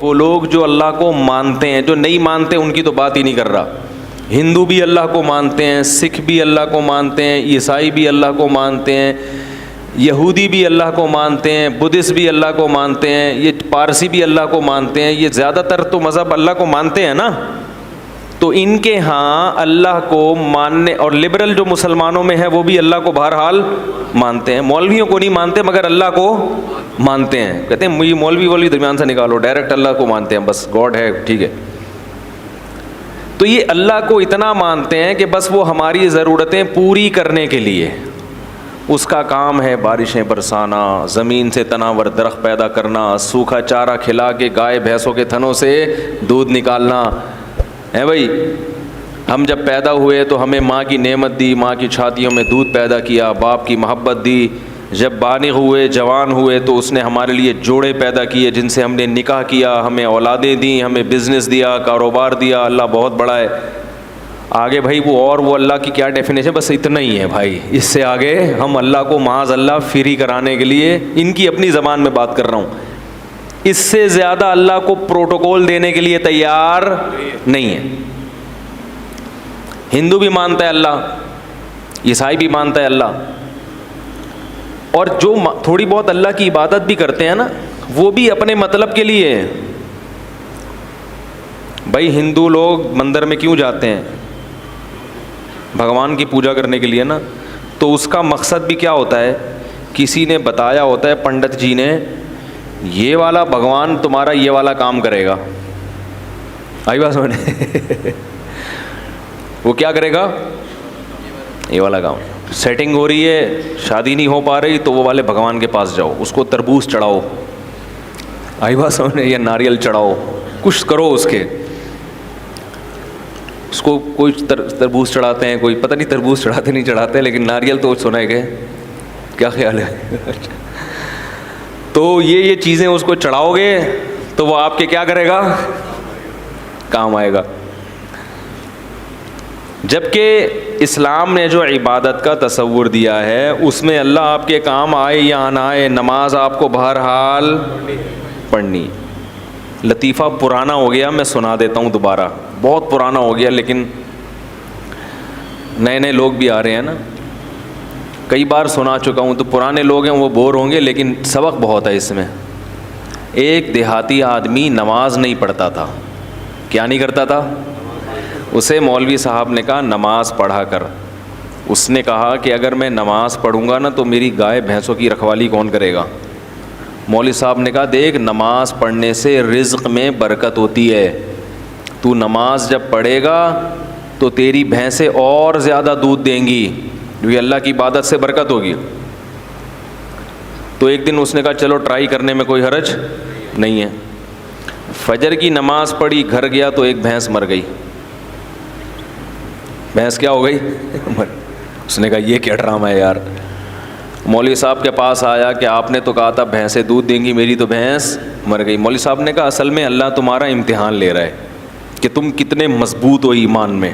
وہ لوگ جو اللہ کو مانتے ہیں، جو نہیں مانتے ان کی تو بات ہی نہیں کر رہا. ہندو بھی اللہ کو مانتے ہیں، سکھ بھی اللہ کو مانتے ہیں، عیسائی بھی اللہ کو مانتے ہیں، یہودی بھی اللہ کو مانتے ہیں، بدھسٹ بھی اللہ کو مانتے ہیں، یہ پارسی بھی اللہ کو مانتے ہیں. یہ زیادہ تر تو مذہب اللہ کو مانتے ہیں نا. تو ان کے ہاں اللہ کو ماننے، اور لبرل جو مسلمانوں میں ہے وہ بھی اللہ کو بہرحال مانتے ہیں. مولویوں کو نہیں مانتے مگر اللہ کو مانتے ہیں. کہتے ہیں یہ مولوی درمیان سے نکالو، ڈائریکٹ اللہ کو مانتے ہیں، بس گاڈ ہے ٹھیک ہے. تو یہ اللہ کو اتنا مانتے ہیں کہ بس وہ ہماری ضرورتیں پوری کرنے کے لیے، اس کا کام ہے بارشیں برسانا، زمین سے تناور درخت پیدا کرنا، سوکھا چارہ کھلا کے گائے بھینسوں کے تھنوں سے دودھ نکالنا ہے. بھائی ہم جب پیدا ہوئے تو ہمیں ماں کی نعمت دی، ماں کی چھاتیوں میں دودھ پیدا کیا، باپ کی محبت دی. جب بالغ ہوئے، جوان ہوئے تو اس نے ہمارے لیے جوڑے پیدا کیے جن سے ہم نے نکاح کیا، ہمیں اولادیں دیں، ہمیں بزنس دیا، کاروبار دیا. اللہ بہت بڑا ہے. آگے بھائی وہ اللہ کی کیا ڈیفینیشن، بس اتنا ہی ہے بھائی. اس سے آگے ہم اللہ کو معاذ اللہ فری کرانے کے لیے ان کی اپنی زبان میں بات کر رہا ہوں، اس سے زیادہ اللہ کو پروٹوکول دینے کے لیے تیار نہیں ہے. ہندو بھی مانتا ہے اللہ، عیسائی بھی مانتا ہے اللہ، اور جو تھوڑی بہت اللہ کی عبادت بھی کرتے ہیں نا وہ بھی اپنے مطلب کے لیے. بھائی ہندو لوگ مندر میں کیوں جاتے ہیں؟ بھگوان کی پوجا کرنے کے لیے نا. تو اس کا مقصد بھی کیا ہوتا ہے؟ کسی نے بتایا ہوتا ہے، پنڈت جی نے، یہ والا بھگوان تمہارا یہ والا کام کرے گا. آئی بات سمجھ؟ وہ کیا کرے گا؟ یہ والا کام. سیٹنگ ہو رہی ہے، شادی نہیں ہو پا رہی، تو وہ والے بھگوان کے پاس جاؤ، اس کو تربوز چڑھاؤ. آئی بات سمجھ؟ یا ناریل چڑھاؤ، کچھ کرو اس کے. اس کو کوئی تربوز چڑھاتے ہیں، کوئی پتہ نہیں تربوز چڑھاتے نہیں چڑھاتے، لیکن ناریل تو سنا ہے کہ کیا خیال ہے. تو یہ چیزیں اس کو چڑھاؤ گے تو وہ آپ کے کیا کرے گا؟ کام آئے گا. جبکہ اسلام نے جو عبادت کا تصور دیا ہے اس میں اللہ آپ کے کام آئے یا نہ آئے، نماز آپ کو بہرحال پڑھنی. لطیفہ پرانا ہو گیا، میں سنا دیتا ہوں دوبارہ، بہت پرانا ہو گیا لیکن نئے لوگ بھی آ رہے ہیں نا. کئی بار سنا چکا ہوں تو پرانے لوگ ہیں وہ بور ہوں گے، لیکن سبق بہت ہے اس میں. ایک دیہاتی آدمی نماز نہیں پڑھتا تھا. کیا نہیں کرتا تھا؟ اسے مولوی صاحب نے کہا نماز پڑھا کر. اس نے کہا کہ اگر میں نماز پڑھوں گا نا تو میری گائے بھینسوں کی رکھوالی کون کرے گا؟ مولوی صاحب نے کہا دیکھ، نماز پڑھنے سے رزق میں برکت ہوتی ہے. تو نماز جب پڑھے گا تو تیری بھینسیں اور زیادہ دودھ دیں گی، کیونکہ اللہ کی عبادت سے برکت ہوگی. تو ایک دن اس نے کہا چلو ٹرائی کرنے میں کوئی حرج نہیں ہے. فجر کی نماز پڑھی، گھر گیا تو ایک بھینس مر گئی. بھینس کیا ہو گئی؟ اس نے کہا یہ کیا ڈرامہ ہے یار. مولوی صاحب کے پاس آیا کہ آپ نے تو کہا تھا بھینسیں دودھ دیں گی، میری تو بھینس مر گئی. مولوی صاحب نے کہا اصل میں اللہ تمہارا امتحان لے رہا ہے کہ تم کتنے مضبوط ہو ایمان میں.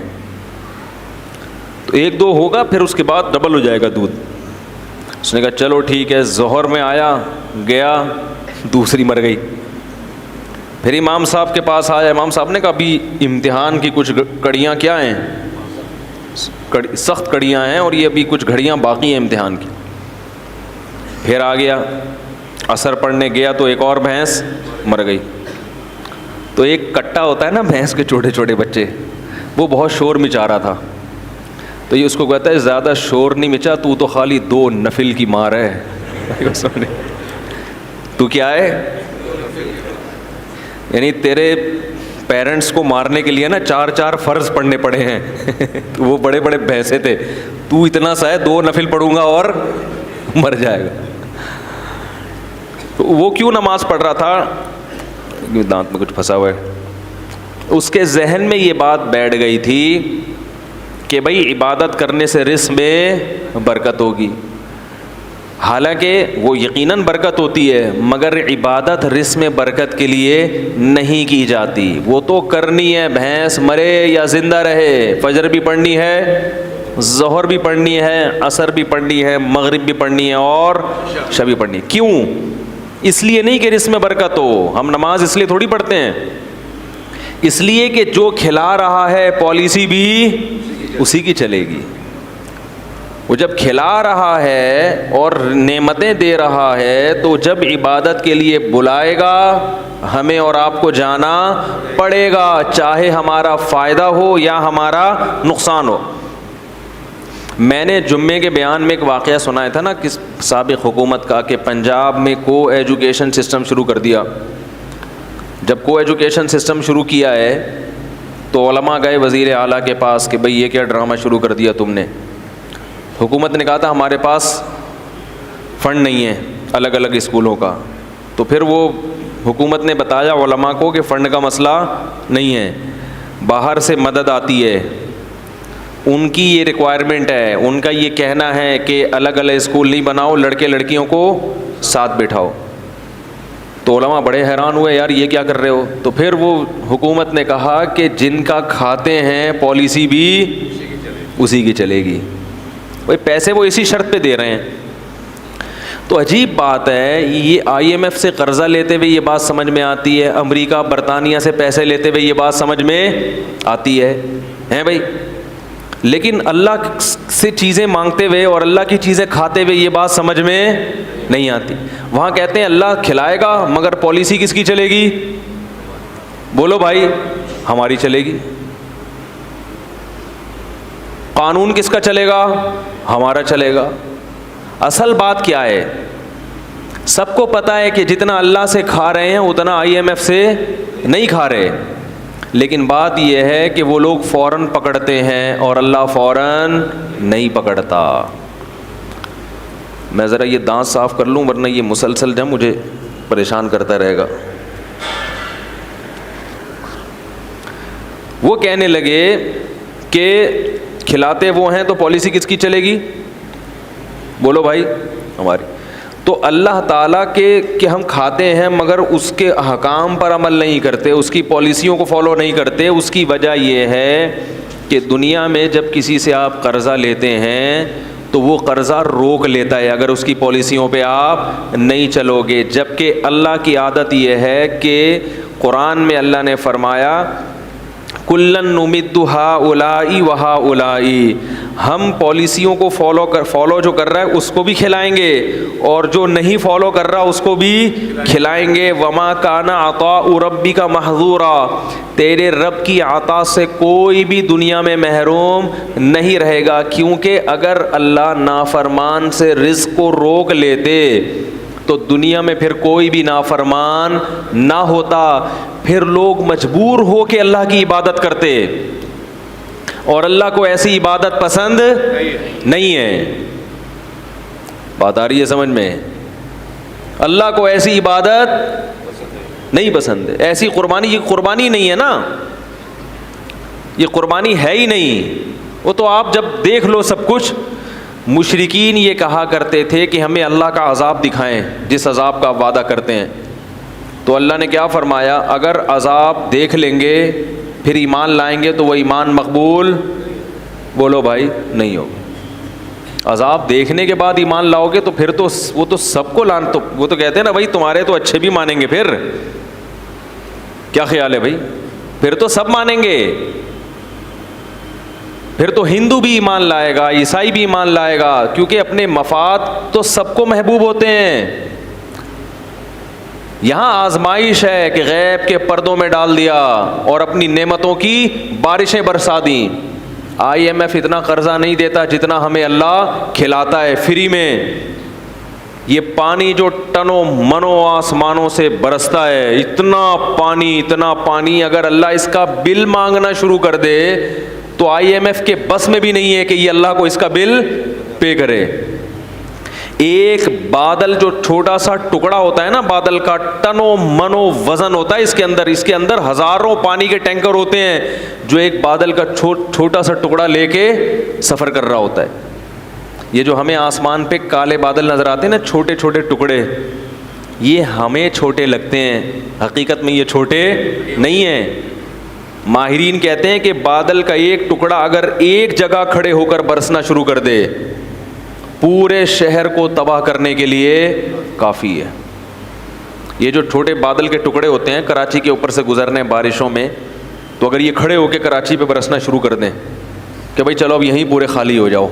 تو ایک دو ہوگا پھر اس کے بعد ڈبل ہو جائے گا دودھ. اس نے کہا چلو ٹھیک ہے. ظہر میں آیا، گیا، دوسری مر گئی. پھر امام صاحب کے پاس آیا. امام صاحب نے کہا ابھی امتحان کی کچھ کڑیاں کیا ہیں، سخت کڑیاں ہیں، اور یہ ابھی کچھ گھڑیاں باقی ہیں امتحان کی. پھر آ گیا، عصر پڑھنے گیا تو ایک اور بھینس مر گئی. تو ایک کٹا ہوتا ہے نا بھینس کے چھوٹے چھوٹے بچے، وہ بہت شور مچا رہا تھا. تو یہ اس کو کہتا ہے زیادہ شور نہیں مچا، تو خالی 2 نفل کی مار ہے. تو کیا ہے؟ یعنی تیرے پیرنٹس کو مارنے کے لیے نا 4 فرض پڑھنے پڑے ہیں. وہ بڑے بڑے بھینسے تھے، تو اتنا سا ہے 2 نفل پڑھوں گا اور مر جائے گا. تو وہ کیوں نماز پڑھ رہا تھا؟ دانت میں کچھ پھنسا ہوا ہے. اس کے ذہن میں یہ بات بیٹھ گئی تھی کہ بھائی عبادت کرنے سے رزق میں برکت ہوگی. حالانکہ وہ یقیناً برکت ہوتی ہے، مگر عبادت رزق میں برکت کے لیے نہیں کی جاتی. وہ تو کرنی ہے، بھینس مرے یا زندہ رہے. فجر بھی پڑھنی ہے، ظہر بھی پڑھنی ہے، عصر بھی پڑھنی ہے، مغرب بھی پڑھنی ہے، اور عشاء بھی پڑھنی ہے. کیوں؟ اس لیے نہیں کہ رزق میں برکت ہو. ہم نماز اس لیے تھوڑی پڑھتے ہیں, اس لیے کہ جو کھلا رہا ہے پالیسی بھی اسی کی چلے گی. وہ جب کھلا رہا ہے اور نعمتیں دے رہا ہے تو جب عبادت کے لیے بلائے گا ہمیں اور آپ کو جانا پڑے گا, چاہے ہمارا فائدہ ہو یا ہمارا نقصان ہو. میں نے جمعے کے بیان میں ایک واقعہ سنایا تھا نا کس سابق حکومت کا, کہ پنجاب میں کو ایجوکیشن سسٹم شروع کر دیا. جب کو ایجوکیشن سسٹم شروع کیا ہے تو علماء گئے وزیر اعلیٰ کے پاس کہ بھئی یہ کیا ڈرامہ شروع کر دیا تم نے. حکومت نے کہا تھا ہمارے پاس فنڈ نہیں ہے الگ الگ اسکولوں کا. تو پھر وہ حکومت نے بتایا علماء کو کہ فنڈ کا مسئلہ نہیں ہے, باہر سے مدد آتی ہے, ان کی یہ ریکوائرمنٹ ہے, ان کا یہ کہنا ہے کہ الگ الگ اسکول نہیں بناؤ, لڑکے لڑکیوں کو ساتھ بٹھاؤ. تو علماء بڑے حیران ہوئے, یار یہ کیا کر رہے ہو. تو پھر وہ حکومت نے کہا کہ جن کا کھاتے ہیں پالیسی بھی اسی کی چلے گی. بھائی پیسے وہ اسی شرط پہ دے رہے ہیں. تو عجیب بات ہے, یہ آئی ایم ایف سے قرضہ لیتے ہوئے یہ بات سمجھ میں آتی ہے, امریکہ برطانیہ سے پیسے لیتے ہوئے یہ بات سمجھ میں آتی ہے بھائی, لیکن اللہ سے چیزیں مانگتے ہوئے اور اللہ کی چیزیں کھاتے ہوئے یہ بات سمجھ میں نہیں آتی. وہاں کہتے ہیں اللہ کھلائے گا مگر پالیسی کس کی چلے گی؟ بولو بھائی, ہماری چلے گی. قانون کس کا چلے گا؟ ہمارا چلے گا. اصل بات کیا ہے؟ سب کو پتہ ہے کہ جتنا اللہ سے کھا رہے ہیں اتنا آئی ایم ایف سے نہیں کھا رہے, لیکن بات یہ ہے کہ وہ لوگ فوراً پکڑتے ہیں اور اللہ فوراً نہیں پکڑتا. میں ذرا یہ دانت صاف کر لوں ورنہ یہ مسلسل جب مجھے پریشان کرتا رہے گا. وہ کہنے لگے کہ کھلاتے وہ ہیں تو پالیسی کس کی چلے گی؟ بولو بھائی, ہماری. تو اللہ تعالیٰ کے کہ ہم کھاتے ہیں مگر اس کے احکام پر عمل نہیں کرتے, اس کی پالیسیوں کو فالو نہیں کرتے. اس کی وجہ یہ ہے کہ دنیا میں جب کسی سے آپ قرضہ لیتے ہیں تو وہ قرضہ روک لیتا ہے اگر اس کی پالیسیوں پہ آپ نہیں چلو گے. جبکہ اللہ کی عادت یہ ہے کہ قرآن میں اللہ نے فرمایا کلن نمد ہؤلاء وہؤلاء, ہم پالیسیوں کو فالو جو کر رہا ہے اس کو بھی کھلائیں گے اور جو نہیں فالو کر رہا اس کو بھی کھلائیں گے. وما کان عطاء ربک محظورا, تیرے رب کی عطا سے کوئی بھی دنیا میں محروم نہیں رہے گا, کیونکہ اگر اللہ نافرمان سے رزق کو روک لیتے تو دنیا میں پھر کوئی بھی نافرمان نہ ہوتا, پھر لوگ مجبور ہو کے اللہ کی عبادت کرتے, اور اللہ کو ایسی عبادت پسند نہیں ہے. بات آ رہی ہے سمجھ میں؟ اللہ کو ایسی عبادت نہیں پسند ہے. ایسی قربانی, یہ قربانی نہیں ہے نا, یہ قربانی ہے ہی نہیں. وہ تو آپ جب دیکھ لو سب کچھ. مشرکین یہ کہا کرتے تھے کہ ہمیں اللہ کا عذاب دکھائیں جس عذاب کا آپ وعدہ کرتے ہیں. تو اللہ نے کیا فرمایا, اگر عذاب دیکھ لیں گے پھر ایمان لائیں گے تو وہ ایمان مقبول, بولو بھائی, نہیں ہوگا. عذاب دیکھنے کے بعد ایمان لاؤ گے تو پھر تو وہ تو سب کو تو وہ تو کہتے ہیں نا بھائی تمہارے تو اچھے بھی مانیں گے, پھر کیا خیال ہے بھائی, پھر تو سب مانیں گے. پھر تو ہندو بھی ایمان لائے گا, عیسائی بھی ایمان لائے گا, کیونکہ اپنے مفاد تو سب کو محبوب ہوتے ہیں. یہاں آزمائش ہے کہ غیب کے پردوں میں ڈال دیا اور اپنی نعمتوں کی بارشیں برسا دیں. آئی ایم ایف اتنا قرضہ نہیں دیتا جتنا ہمیں اللہ کھلاتا ہے فری میں. یہ پانی جو ٹنوں منوں آسمانوں سے برستا ہے, اتنا پانی اگر اللہ اس کا بل مانگنا شروع کر دے تو آئی ایم ایف کے بس میں بھی نہیں ہے کہ یہ اللہ کو اس کا بل پے کرے. ایک بادل جو چھوٹا سا ٹکڑا ہوتا ہے نا, بادل کا ٹنوں منوں وزن ہوتا ہے اس کے اندر ہزاروں پانی کے ٹینکر ہوتے ہیں جو ایک بادل کا چھوٹا سا ٹکڑا لے کے سفر کر رہا ہوتا ہے. یہ جو ہمیں آسمان پہ کالے بادل نظر آتے ہیں نا, چھوٹے چھوٹے ٹکڑے, یہ ہمیں چھوٹے لگتے ہیں, حقیقت میں یہ چھوٹے نہیں ہیں. ماہرین کہتے ہیں کہ بادل کا ایک ٹکڑا اگر ایک جگہ کھڑے ہو کر برسنا شروع کر دے پورے شہر کو تباہ کرنے کے لیے کافی ہے. یہ جو چھوٹے بادل کے ٹکڑے ہوتے ہیں کراچی کے اوپر سے گزرنے بارشوں میں، تو اگر یہ کھڑے ہو کے کراچی پہ برسنا شروع کر دیں کہ بھائی چلو اب یہیں پورے خالی ہو جاؤ،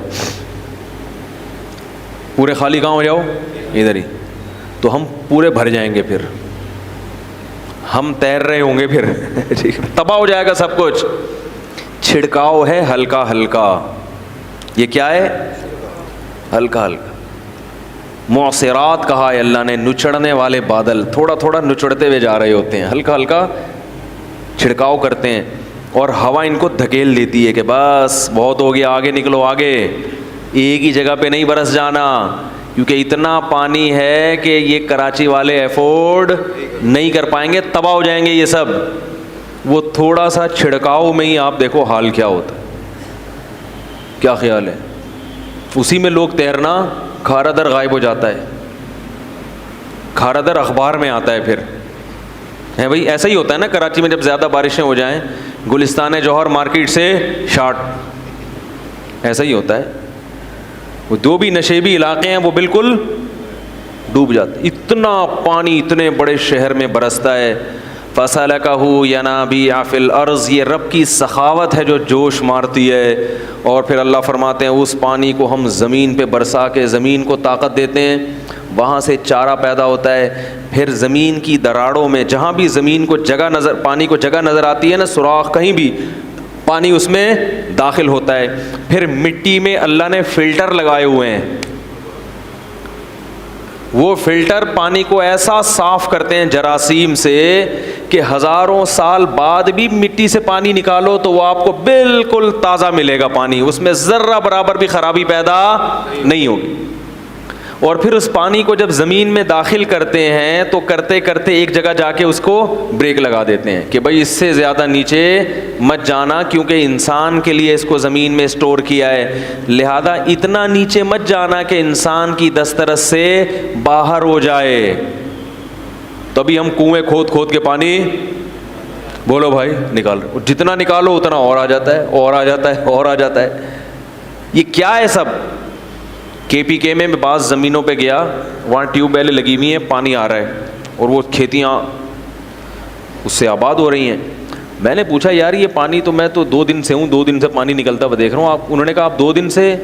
پورے خالی کہاں ہو جاؤ؟ ادھر ہی، تو ہم پورے بھر جائیں گے، پھر ہم تیر رہے ہوں گے، پھر تباہ ہو جائے گا سب کچھ۔ چھڑکاؤ ہے ہلکا ہلکا، یہ کیا ہے؟ ہلکا ہلکا۔ معصرات کہا ہے اللہ نے، نچڑنے والے بادل، تھوڑا تھوڑا نچڑتے ہوئے جا رہے ہوتے ہیں، ہلکا ہلکا چھڑکاؤ کرتے ہیں، اور ہوا ان کو دھکیل دیتی ہے کہ بس بہت ہو گیا، آگے نکلو آگے، ایک ہی جگہ پہ نہیں برس جانا، کیونکہ اتنا پانی ہے کہ یہ کراچی والے افورڈ نہیں کر پائیں گے، تباہ ہو جائیں گے یہ سب۔ وہ تھوڑا سا چھڑکاؤ میں ہی آپ دیکھو حال کیا ہوتا ہے، کیا خیال ہے؟ اسی میں لوگ تیرنا، کھارا در غائب ہو جاتا ہے، کھارا در اخبار میں آتا ہے پھر، ہے بھائی ایسا ہی ہوتا ہے نا کراچی میں، جب زیادہ بارشیں ہو جائیں گلستان جوہر مارکیٹ سے شارٹ، ایسا ہی ہوتا ہے، وہ دو بھی نشیبی علاقے ہیں وہ بالکل ڈوب جاتے، اتنا پانی اتنے بڑے شہر میں برستا ہے۔ فَسَلَكَهُ يَنَابِيعَ فِي الْأَرْضِ، یہ رب کی سخاوت ہے جو جوش مارتی ہے، اور پھر اللہ فرماتے ہیں اس پانی کو ہم زمین پہ برسا کے زمین کو طاقت دیتے ہیں، وہاں سے چارہ پیدا ہوتا ہے، پھر زمین کی دراڑوں میں جہاں بھی زمین کو جگہ نظر، پانی کو جگہ نظر آتی ہے نا، سوراخ کہیں بھی، پانی اس میں داخل ہوتا ہے، پھر مٹی میں اللہ نے فلٹر لگائے ہوئے ہیں، وہ فلٹر پانی کو ایسا صاف کرتے ہیں جراثیم سے کہ ہزاروں سال بعد بھی مٹی سے پانی نکالو تو وہ آپ کو بالکل تازہ ملے گا پانی، اس میں ذرہ برابر بھی خرابی پیدا نہیں ہوگی۔ اور پھر اس پانی کو جب زمین میں داخل کرتے ہیں تو کرتے کرتے ایک جگہ جا کے اس کو بریک لگا دیتے ہیں کہ بھائی اس سے زیادہ نیچے مت جانا، کیونکہ انسان کے لیے اس کو زمین میں اسٹور کیا ہے، لہذا اتنا نیچے مت جانا کہ انسان کی دسترس سے باہر ہو جائے۔ تبھی ہم کنویں کھود کھود کے پانی، بولو بھائی، نکال رہے، جتنا نکالو اتنا اور آ جاتا ہے، اور آ جاتا ہے، اور آ جاتا ہے۔ یہ کیا ہے سب؟ کے پی کے میں بعض زمینوں پہ گیا، وہاں ٹیوب ویلیں لگی ہوئی ہیں، پانی آ رہا ہے، اور وہ کھیتیاں اس سے آباد ہو رہی ہیں۔ میں نے پوچھا یار یہ پانی تو میں تو 2 دن سے ہوں، 2 دن سے پانی نکلتا ہوا دیکھ رہا ہوں، انہوں نے کہا آپ 2 دن سے،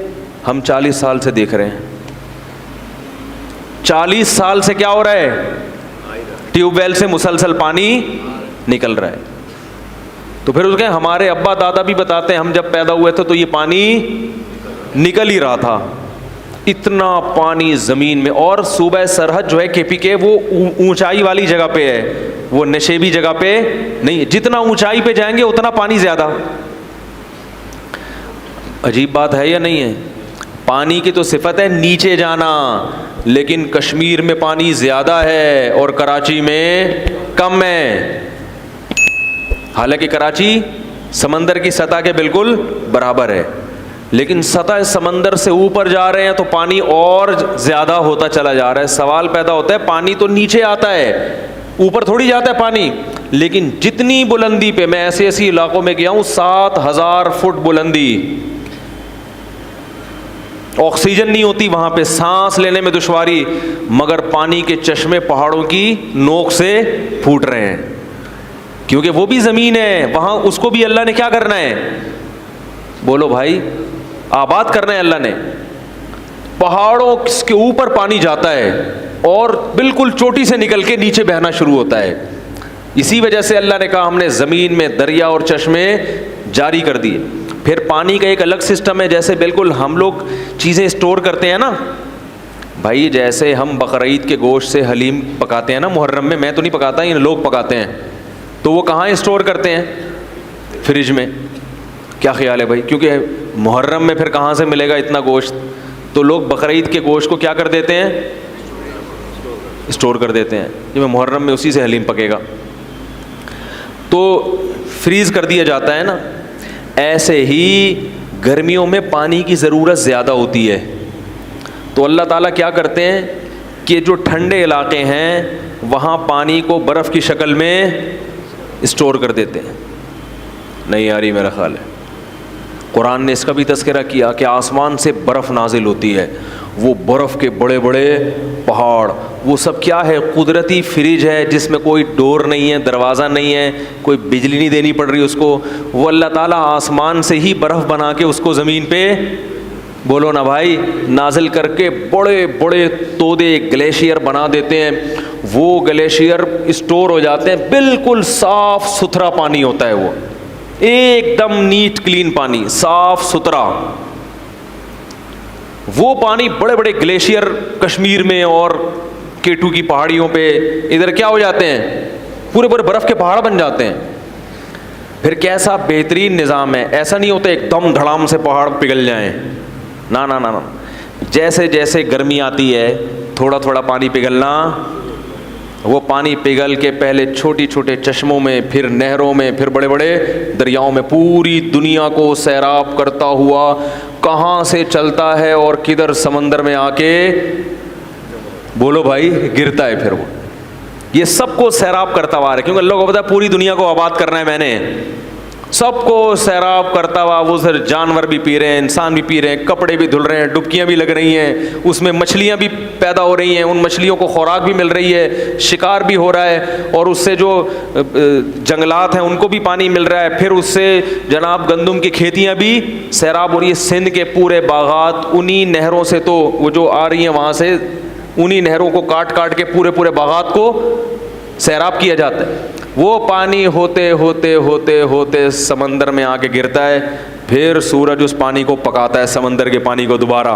ہم 40 سال سے دیکھ رہے ہیں۔ 40 سال سے کیا ہو رہا ہے؟ ٹیوب ویل سے مسلسل پانی نکل رہا ہے۔ تو پھر اس کے ہمارے ابا دادا بھی بتاتے ہیں ہم جب پیدا ہوئے تھے تو یہ پانی نکل ہی رہا تھا، اتنا پانی زمین میں۔ اور صوبہ سرحد جو ہے کے پی کے، وہ اونچائی والی جگہ پہ ہے، وہ نشیبی جگہ پہ نہیں، جتنا اونچائی پہ جائیں گے اتنا پانی زیادہ۔ عجیب بات ہے یا نہیں ہے؟ پانی کی تو صفت ہے نیچے جانا، لیکن کشمیر میں پانی زیادہ ہے اور کراچی میں کم ہے، حالانکہ کراچی سمندر کی سطح کے بالکل برابر ہے، لیکن سطح سمندر سے اوپر جا رہے ہیں تو پانی اور زیادہ ہوتا چلا جا رہا ہے۔ سوال پیدا ہوتا ہے پانی تو نیچے آتا ہے، اوپر تھوڑی جاتا ہے پانی، لیکن جتنی بلندی پہ، میں ایسے ایسی علاقوں میں گیا ہوں 7000 فٹ بلندی، آکسیجن نہیں ہوتی وہاں پہ، سانس لینے میں دشواری، مگر پانی کے چشمے پہاڑوں کی نوک سے پھوٹ رہے ہیں، کیونکہ وہ بھی زمین ہے وہاں، اس کو بھی اللہ نے کیا کرنا ہے؟ بولو بھائی، آباد کرنا ہے اللہ نے۔ پہاڑوں کے اوپر پانی جاتا ہے اور بالکل چوٹی سے نکل کے نیچے بہنا شروع ہوتا ہے، اسی وجہ سے اللہ نے کہا ہم نے زمین میں دریا اور چشمے جاری کر دیے۔ پھر پانی کا ایک الگ سسٹم ہے، جیسے بالکل ہم لوگ چیزیں اسٹور کرتے ہیں نا بھائی، جیسے ہم بقرعید کے گوشت سے حلیم پکاتے ہیں نا محرم میں تو نہیں پکاتا، یہ لوگ پکاتے ہیں، تو وہ کہاں اسٹور کرتے ہیں؟ فریج میں۔ کیا خیال ہے بھائی؟ کیونکہ محرم میں پھر کہاں سے ملے گا اتنا گوشت، تو لوگ بقرعید کے گوشت کو کیا کر دیتے ہیں؟ اسٹور کر دیتے ہیں، جو محرم میں اسی سے حلیم پکے گا، تو فریز کر دیا جاتا ہے نا۔ ایسے ہی گرمیوں میں پانی کی ضرورت زیادہ ہوتی ہے، تو اللہ تعالیٰ کیا کرتے ہیں کہ جو ٹھنڈے علاقے ہیں وہاں پانی کو برف کی شکل میں اسٹور کر دیتے ہیں۔ نہیں آ رہی میرا خیال ہے؟ قرآن نے اس کا بھی تذکرہ کیا کہ آسمان سے برف نازل ہوتی ہے وہ برف کے بڑے بڑے پہاڑ، وہ سب کیا ہے؟ قدرتی فریج ہے جس میں کوئی ڈور نہیں ہے، دروازہ نہیں ہے، کوئی بجلی نہیں دینی پڑ رہی اس کو. وہ اللہ تعالیٰ آسمان سے ہی برف بنا کے اس کو زمین پہ، بولو نا بھائی، نازل کر کے بڑے بڑے تودے گلیشیئر بنا دیتے ہیں. وہ گلیشیئر اسٹور ہو جاتے ہیں، بالکل صاف ستھرا پانی ہوتا ہے، وہ ایک دم نیٹ کلین پانی، صاف ستھرا. وہ پانی بڑے بڑے گلیشیئر کشمیر میں اور K2 کی پہاڑیوں پہ ادھر کیا ہو جاتے ہیں؟ پورے پورے برف کے پہاڑ بن جاتے ہیں. پھر کیسا بہترین نظام ہے، ایسا نہیں ہوتا ایک دم دھڑام سے پہاڑ پگھل جائیں، نا نا نا نا. جیسے جیسے گرمی آتی ہے تھوڑا تھوڑا پانی پگھلنا، وہ پانی پگھل کے پہلے چھوٹی چھوٹے چشموں میں، پھر نہروں میں، پھر بڑے بڑے دریاؤں میں، پوری دنیا کو سیراب کرتا ہوا کہاں سے چلتا ہے اور کدھر سمندر میں آ کے، بولو بھائی، گرتا ہے. پھر وہ یہ سب کو سیراب کرتا ہوا ہے، کیونکہ اللہ کو پتا ہے پوری دنیا کو آباد کرنا ہے میں نے. سب کو سیراب کرتا ہوا، وہ سر جانور بھی پی رہے ہیں، انسان بھی پی رہے ہیں، کپڑے بھی دھل رہے ہیں، ڈبکیاں بھی لگ رہی ہیں، اس میں مچھلیاں بھی پیدا ہو رہی ہیں، ان مچھلیوں کو خوراک بھی مل رہی ہے، شکار بھی ہو رہا ہے، اور اس سے جو جنگلات ہیں ان کو بھی پانی مل رہا ہے. پھر اس سے جناب گندم کی کھیتیاں بھی سیراب ہو رہی ہے. سندھ کے پورے باغات انہی نہروں سے، تو وہ جو آ رہی ہیں وہاں سے انہی نہروں کو کاٹ کاٹ کے پورے پورے باغات کو سیراب کیا جاتا ہے. وہ پانی ہوتے ہوتے ہوتے ہوتے سمندر میں آ کے گرتا ہے. پھر سورج اس پانی کو پکاتا ہے، سمندر کے پانی کو دوبارہ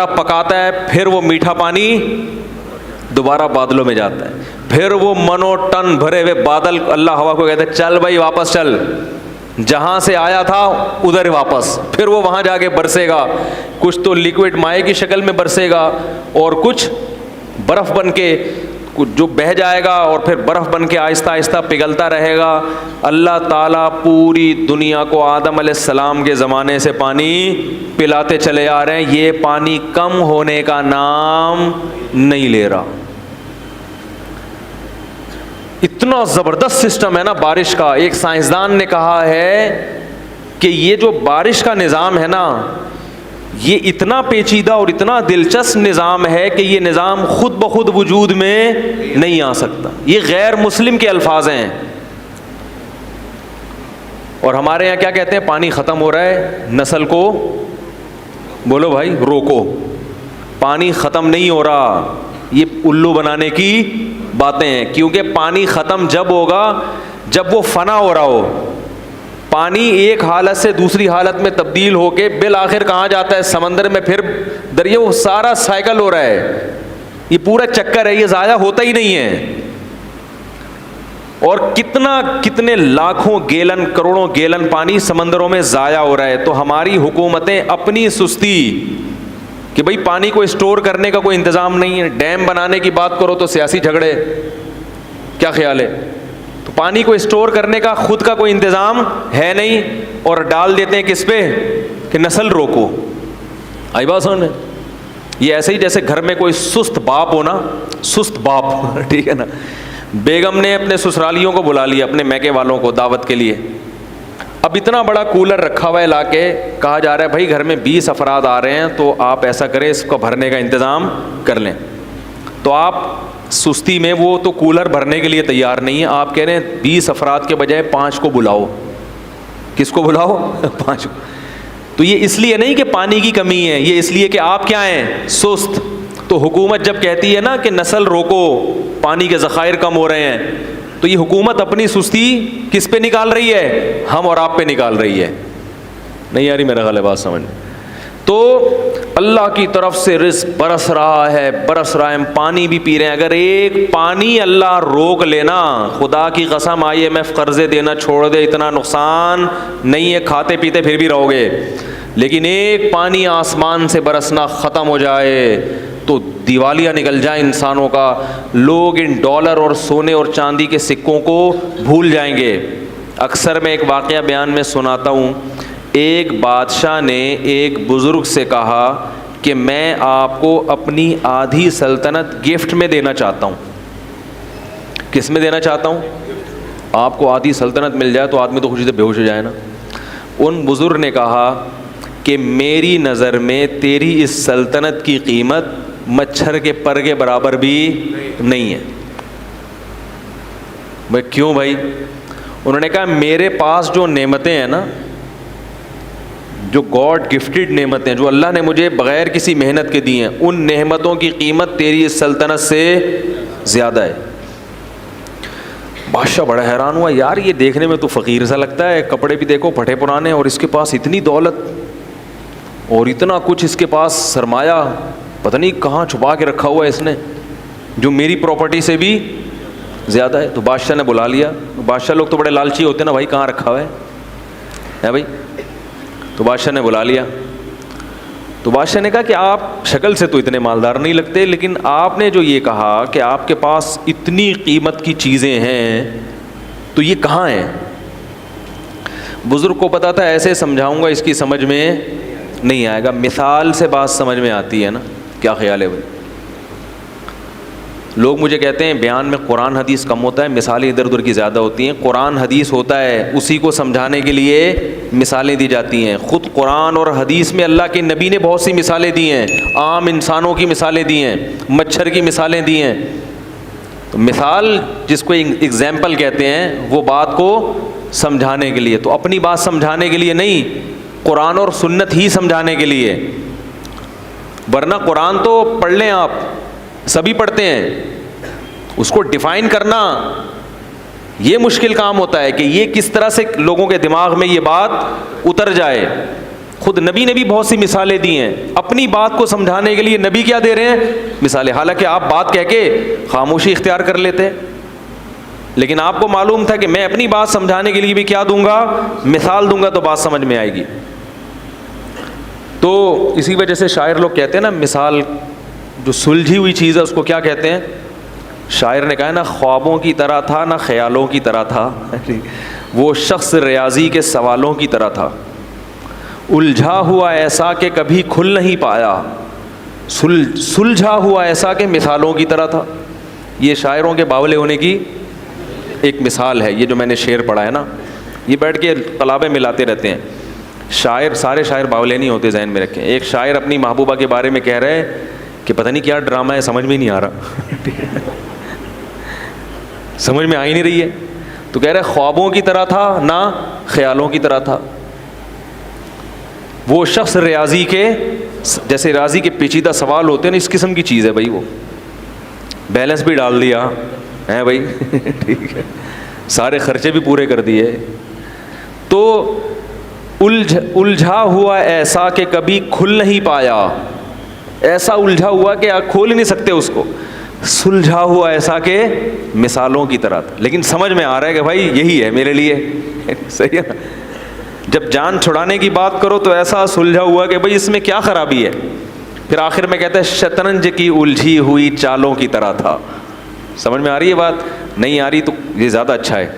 پکاتا ہے. پھر وہ میٹھا پانی دوبارہ بادلوں میں جاتا ہے. پھر وہ منو ٹن بھرے ہوئے بادل، اللہ ہوا کو کہتے ہیں چل بھائی واپس چل، جہاں سے آیا تھا ادھر واپس. پھر وہ وہاں جا کے برسے گا، کچھ تو لیکوڈ مائع کی شکل میں برسے گا اور کچھ برف بن کے جو بہہ جائے گا، اور پھر برف بن کے آہستہ آہستہ پگھلتا رہے گا. اللہ تعالیٰ پوری دنیا کو آدم علیہ السلام کے زمانے سے پانی پلاتے چلے آ رہے ہیں. یہ پانی کم ہونے کا نام نہیں لے رہا. اتنا زبردست سسٹم ہے نا بارش کا. ایک سائنسدان نے کہا ہے کہ یہ جو بارش کا نظام ہے نا، یہ اتنا پیچیدہ اور اتنا دلچسپ نظام ہے کہ یہ نظام خود بخود وجود میں نہیں آ سکتا. یہ غیر مسلم کے الفاظ ہیں. اور ہمارے یہاں کیا کہتے ہیں؟ پانی ختم ہو رہا ہے، نسل کو بولو بھائی روکو. پانی ختم نہیں ہو رہا، یہ الو بنانے کی باتیں ہیں. کیونکہ پانی ختم جب ہوگا جب وہ فنا ہو رہا ہو. پانی ایک حالت سے دوسری حالت میں تبدیل ہو کے بالآخر کہاں جاتا ہے؟ سمندر میں. پھر دریا، وہ سارا سائیکل ہو رہا ہے، یہ پورا چکر ہے، یہ ضائع ہوتا ہی نہیں ہے. اور کتنے لاکھوں گیلن، کروڑوں گیلن پانی سمندروں میں ضائع ہو رہا ہے. تو ہماری حکومتیں اپنی سستی کہ بھئی پانی کو اسٹور کرنے کا کوئی انتظام نہیں ہے، ڈیم بنانے کی بات کرو تو سیاسی جھگڑے. کیا خیال ہے؟ تو پانی کو اسٹور کرنے کا خود کا کوئی انتظام ہے نہیں، اور ڈال دیتے ہیں کس پہ؟ کہ نسل روکو. آئی بات سمجھ میں؟ یہ ایسے ہی جیسے گھر میں کوئی سست باپ ہو نا، سست باپ ٹھیک ہے نا. بیگم نے اپنے سسرالیوں کو بلا لیا، اپنے میکے والوں کو دعوت کے لیے. اب اتنا بڑا کولر رکھا ہوا ہے لا کے، کہا جا رہا ہے بھائی گھر میں 20 افراد آ رہے ہیں تو آپ ایسا کریں اس کو بھرنے کا انتظام کر لیں. تو آپ سستی میں وہ تو کولر بھرنے کے لیے تیار نہیں ہے، آپ کہہ رہے ہیں 20 افراد کے بجائے 5 کو بلاؤ. کس کو بلاؤ؟ 5 کو. تو یہ اس لیے نہیں کہ پانی کی کمی ہے، یہ اس لیے کہ آپ کیا ہیں؟ سست. تو حکومت جب کہتی ہے نا کہ نسل روکو، پانی کے ذخائر کم ہو رہے ہیں، تو یہ حکومت اپنی سستی کس پہ نکال رہی ہے؟ ہم اور آپ پہ نکال رہی ہے. نہیں یاری میرا غلط بات سمجھ. تو اللہ کی طرف سے رزق برس رہا ہے، ہم پانی بھی پی رہے ہیں. اگر ایک پانی اللہ روک لینا، خدا کی قسم IMF قرضے دینا چھوڑ دے، اتنا نقصان نہیں ہے، کھاتے پیتے پھر بھی رہو گے. لیکن ایک پانی آسمان سے برسنا ختم ہو جائے تو دیوالیہ نکل جائے انسانوں کا. لوگ ان ڈالر اور سونے اور چاندی کے سکوں کو بھول جائیں گے. اکثر میں ایک واقعہ بیان میں سناتا ہوں. ایک بادشاہ نے ایک بزرگ سے کہا کہ میں آپ کو اپنی آدھی سلطنت گفٹ میں دینا چاہتا ہوں. کس میں دینا چاہتا ہوں؟ آپ کو آدھی سلطنت مل جائے تو آدمی تو خوشی سے بے ہوش ہو جائے نا. ان بزرگ نے کہا کہ میری نظر میں تیری اس سلطنت کی قیمت مچھر کے پر کے برابر بھی نہیں ہے. بھائی کیوں بھائی؟ انہوں نے کہا میرے پاس جو نعمتیں ہیں نا، جو گاڈ گفٹڈ نعمتیں جو اللہ نے مجھے بغیر کسی محنت کے دی ہیں، ان نعمتوں کی قیمت تیری اس سلطنت سے زیادہ ہے. بادشاہ بڑا حیران ہوا، یار یہ دیکھنے میں تو فقیر سا لگتا ہے، کپڑے بھی دیکھو پھٹے پرانے، اور اس کے پاس اتنی دولت اور اتنا کچھ، اس کے پاس سرمایہ پتہ نہیں کہاں چھپا کے رکھا ہوا ہے اس نے، جو میری پراپرٹی سے بھی زیادہ ہے. تو بادشاہ نے بلا لیا. بادشاہ لوگ تو بڑے لالچی ہوتے ہیں نا، بھائی کہاں رکھا ہوا ہے بھائی. تو بادشاہ نے بلا لیا. تو بادشاہ نے کہا کہ آپ شکل سے تو اتنے مالدار نہیں لگتے، لیکن آپ نے جو یہ کہا کہ آپ کے پاس اتنی قیمت کی چیزیں ہیں، تو یہ کہاں ہیں؟ بزرگ کو پتا تھا ایسے سمجھاؤں گا اس کی سمجھ میں نہیں آئے گا، مثال سے بات سمجھ میں آتی ہے نا. کیا خیال ہے بھائی؟ لوگ مجھے کہتے ہیں بیان میں قرآن حدیث کم ہوتا ہے، مثالیں ادھر ادھر کی زیادہ ہوتی ہیں. قرآن حدیث ہوتا ہے، اسی کو سمجھانے کے لیے مثالیں دی جاتی ہیں. خود قرآن اور حدیث میں اللہ کے نبی نے بہت سی مثالیں دی ہیں، عام انسانوں کی مثالیں دی ہیں، مچھر کی مثالیں دی ہیں. تو مثال جس کو ایگزامپل کہتے ہیں، وہ بات کو سمجھانے کے لیے، تو اپنی بات سمجھانے کے لیے نہیں، قرآن اور سنت ہی سمجھانے کے لیے. ورنہ قرآن تو پڑھ لیں آپ، سبھی پڑھتے ہیں، اس کو ڈیفائن کرنا یہ مشکل کام ہوتا ہے کہ یہ کس طرح سے لوگوں کے دماغ میں یہ بات اتر جائے. خود نبی نے بھی بہت سی مثالیں دی ہیں، اپنی بات کو سمجھانے کے لیے نبی کیا دے رہے ہیں؟ مثالیں. حالانکہ آپ بات کہہ کے خاموشی اختیار کر لیتے، لیکن آپ کو معلوم تھا کہ میں اپنی بات سمجھانے کے لیے بھی کیا دوں گا؟ مثال دوں گا، تو بات سمجھ میں آئے گی. تو اسی وجہ سے شاعر لوگ کہتے ہیں نا، مثال جو سلجھی ہوئی چیز ہے اس کو کیا کہتے ہیں؟ شاعر نے کہا ہے نا، خوابوں کی طرح تھا نہ خیالوں کی طرح تھا، وہ شخص ریاضی کے سوالوں کی طرح تھا، الجھا ہوا ایسا کہ کبھی کھل نہیں پایا، سلجھا ہوا ایسا کہ مثالوں کی طرح تھا. یہ شاعروں کے باولے ہونے کی ایک مثال ہے. یہ جو میں نے شعر پڑھا ہے نا، یہ بیٹھ کے قلابیں ملاتے رہتے ہیں. شاعر، سارے شاعر باولے نہیں ہوتے، ذہن میں رکھیں. ایک شاعر اپنی محبوبہ کے بارے میں کہہ رہے ہیں کہ پتہ نہیں کیا ڈرامہ ہے، سمجھ میں نہیں آ رہا سمجھ میں آ ہی نہیں رہی ہے. تو کہہ رہے خوابوں کی طرح تھا نہ خیالوں کی طرح تھا، وہ شخص ریاضی کے، جیسے ریاضی کے پیچیدہ سوال ہوتے ہیں نا، اس قسم کی چیز ہے بھائی. وہ بیلنس بھی ڈال دیا ہے بھائی ٹھیک ہے، سارے خرچے بھی پورے کر دیے. تو الجھا ہوا ایسا کہ کبھی کھل نہیں پایا، ایسا الجھا ہوا کہ آپ کھول ہی نہیں سکتے اس کو. سلجھا ہوا ایسا کہ مثالوں کی طرح تھا. لیکن سمجھ میں آ رہا ہے کہ بھائی یہی ہے میرے لیے صحیح ہے. جب جان چھڑانے کی بات کرو تو ایسا سلجھا ہوا کہ بھائی اس میں کیا خرابی ہے. پھر آخر میں کہتے ہیں شطرنج کی الجھی ہوئی چالوں کی طرح تھا. سمجھ میں آ رہی ہے بات؟ نہیں آ رہی تو یہ زیادہ اچھا ہے.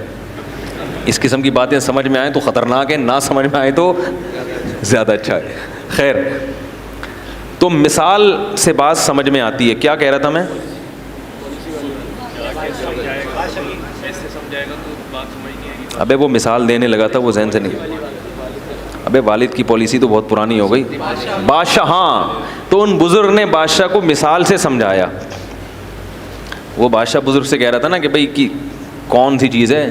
اس قسم کی باتیں سمجھ میں آئیں تو خطرناک ہے، نہ سمجھ میں آئے تو زیادہ اچھا ہے. خیر، تو مثال سے بات سمجھ میں آتی ہے. کیا کہہ رہا تھا میں؟ ابے وہ مثال دینے لگا تھا، وہ ذہن سے نکل. ابے والد کی پالیسی تو بہت پرانی ہو گئی. بادشاہ، ہاں، تو ان بزرگ نے بادشاہ کو مثال سے سمجھایا. وہ بادشاہ بزرگ سے کہہ رہا تھا نا کہ بھائی کی کون سی چیز ہے.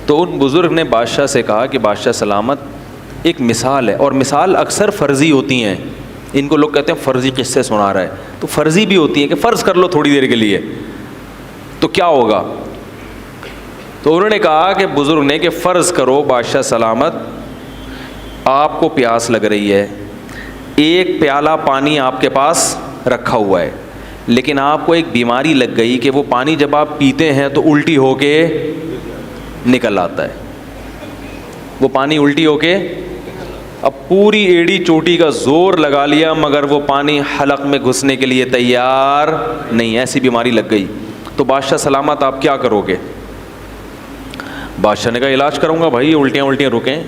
تو ان بزرگ نے بادشاہ سے کہا کہ بادشاہ سلامت، ایک مثال ہے، اور مثال اکثر فرضی ہوتی ہیں. ان کو لوگ کہتے ہیں فرضی قصے سنا رہا ہے، تو فرضی بھی ہوتی ہیں کہ فرض کر لو تھوڑی دیر کے لیے تو کیا ہوگا. تو انہوں نے کہا کہ بزرگ نے کہ فرض کرو بادشاہ سلامت، آپ کو پیاس لگ رہی ہے، ایک پیالہ پانی آپ کے پاس رکھا ہوا ہے، لیکن آپ کو ایک بیماری لگ گئی کہ وہ پانی جب آپ پیتے ہیں تو الٹی ہو کے نکل آتا ہے. وہ پانی الٹی ہو کے، اب پوری ایڑی چوٹی کا زور لگا لیا مگر وہ پانی حلق میں گھسنے کے لیے تیار نہیں. ایسی بیماری لگ گئی. تو بادشاہ سلامت آپ کیا کرو گے؟ بادشاہ نے کہا علاج کروں گا بھائی، الٹیاں رکیں.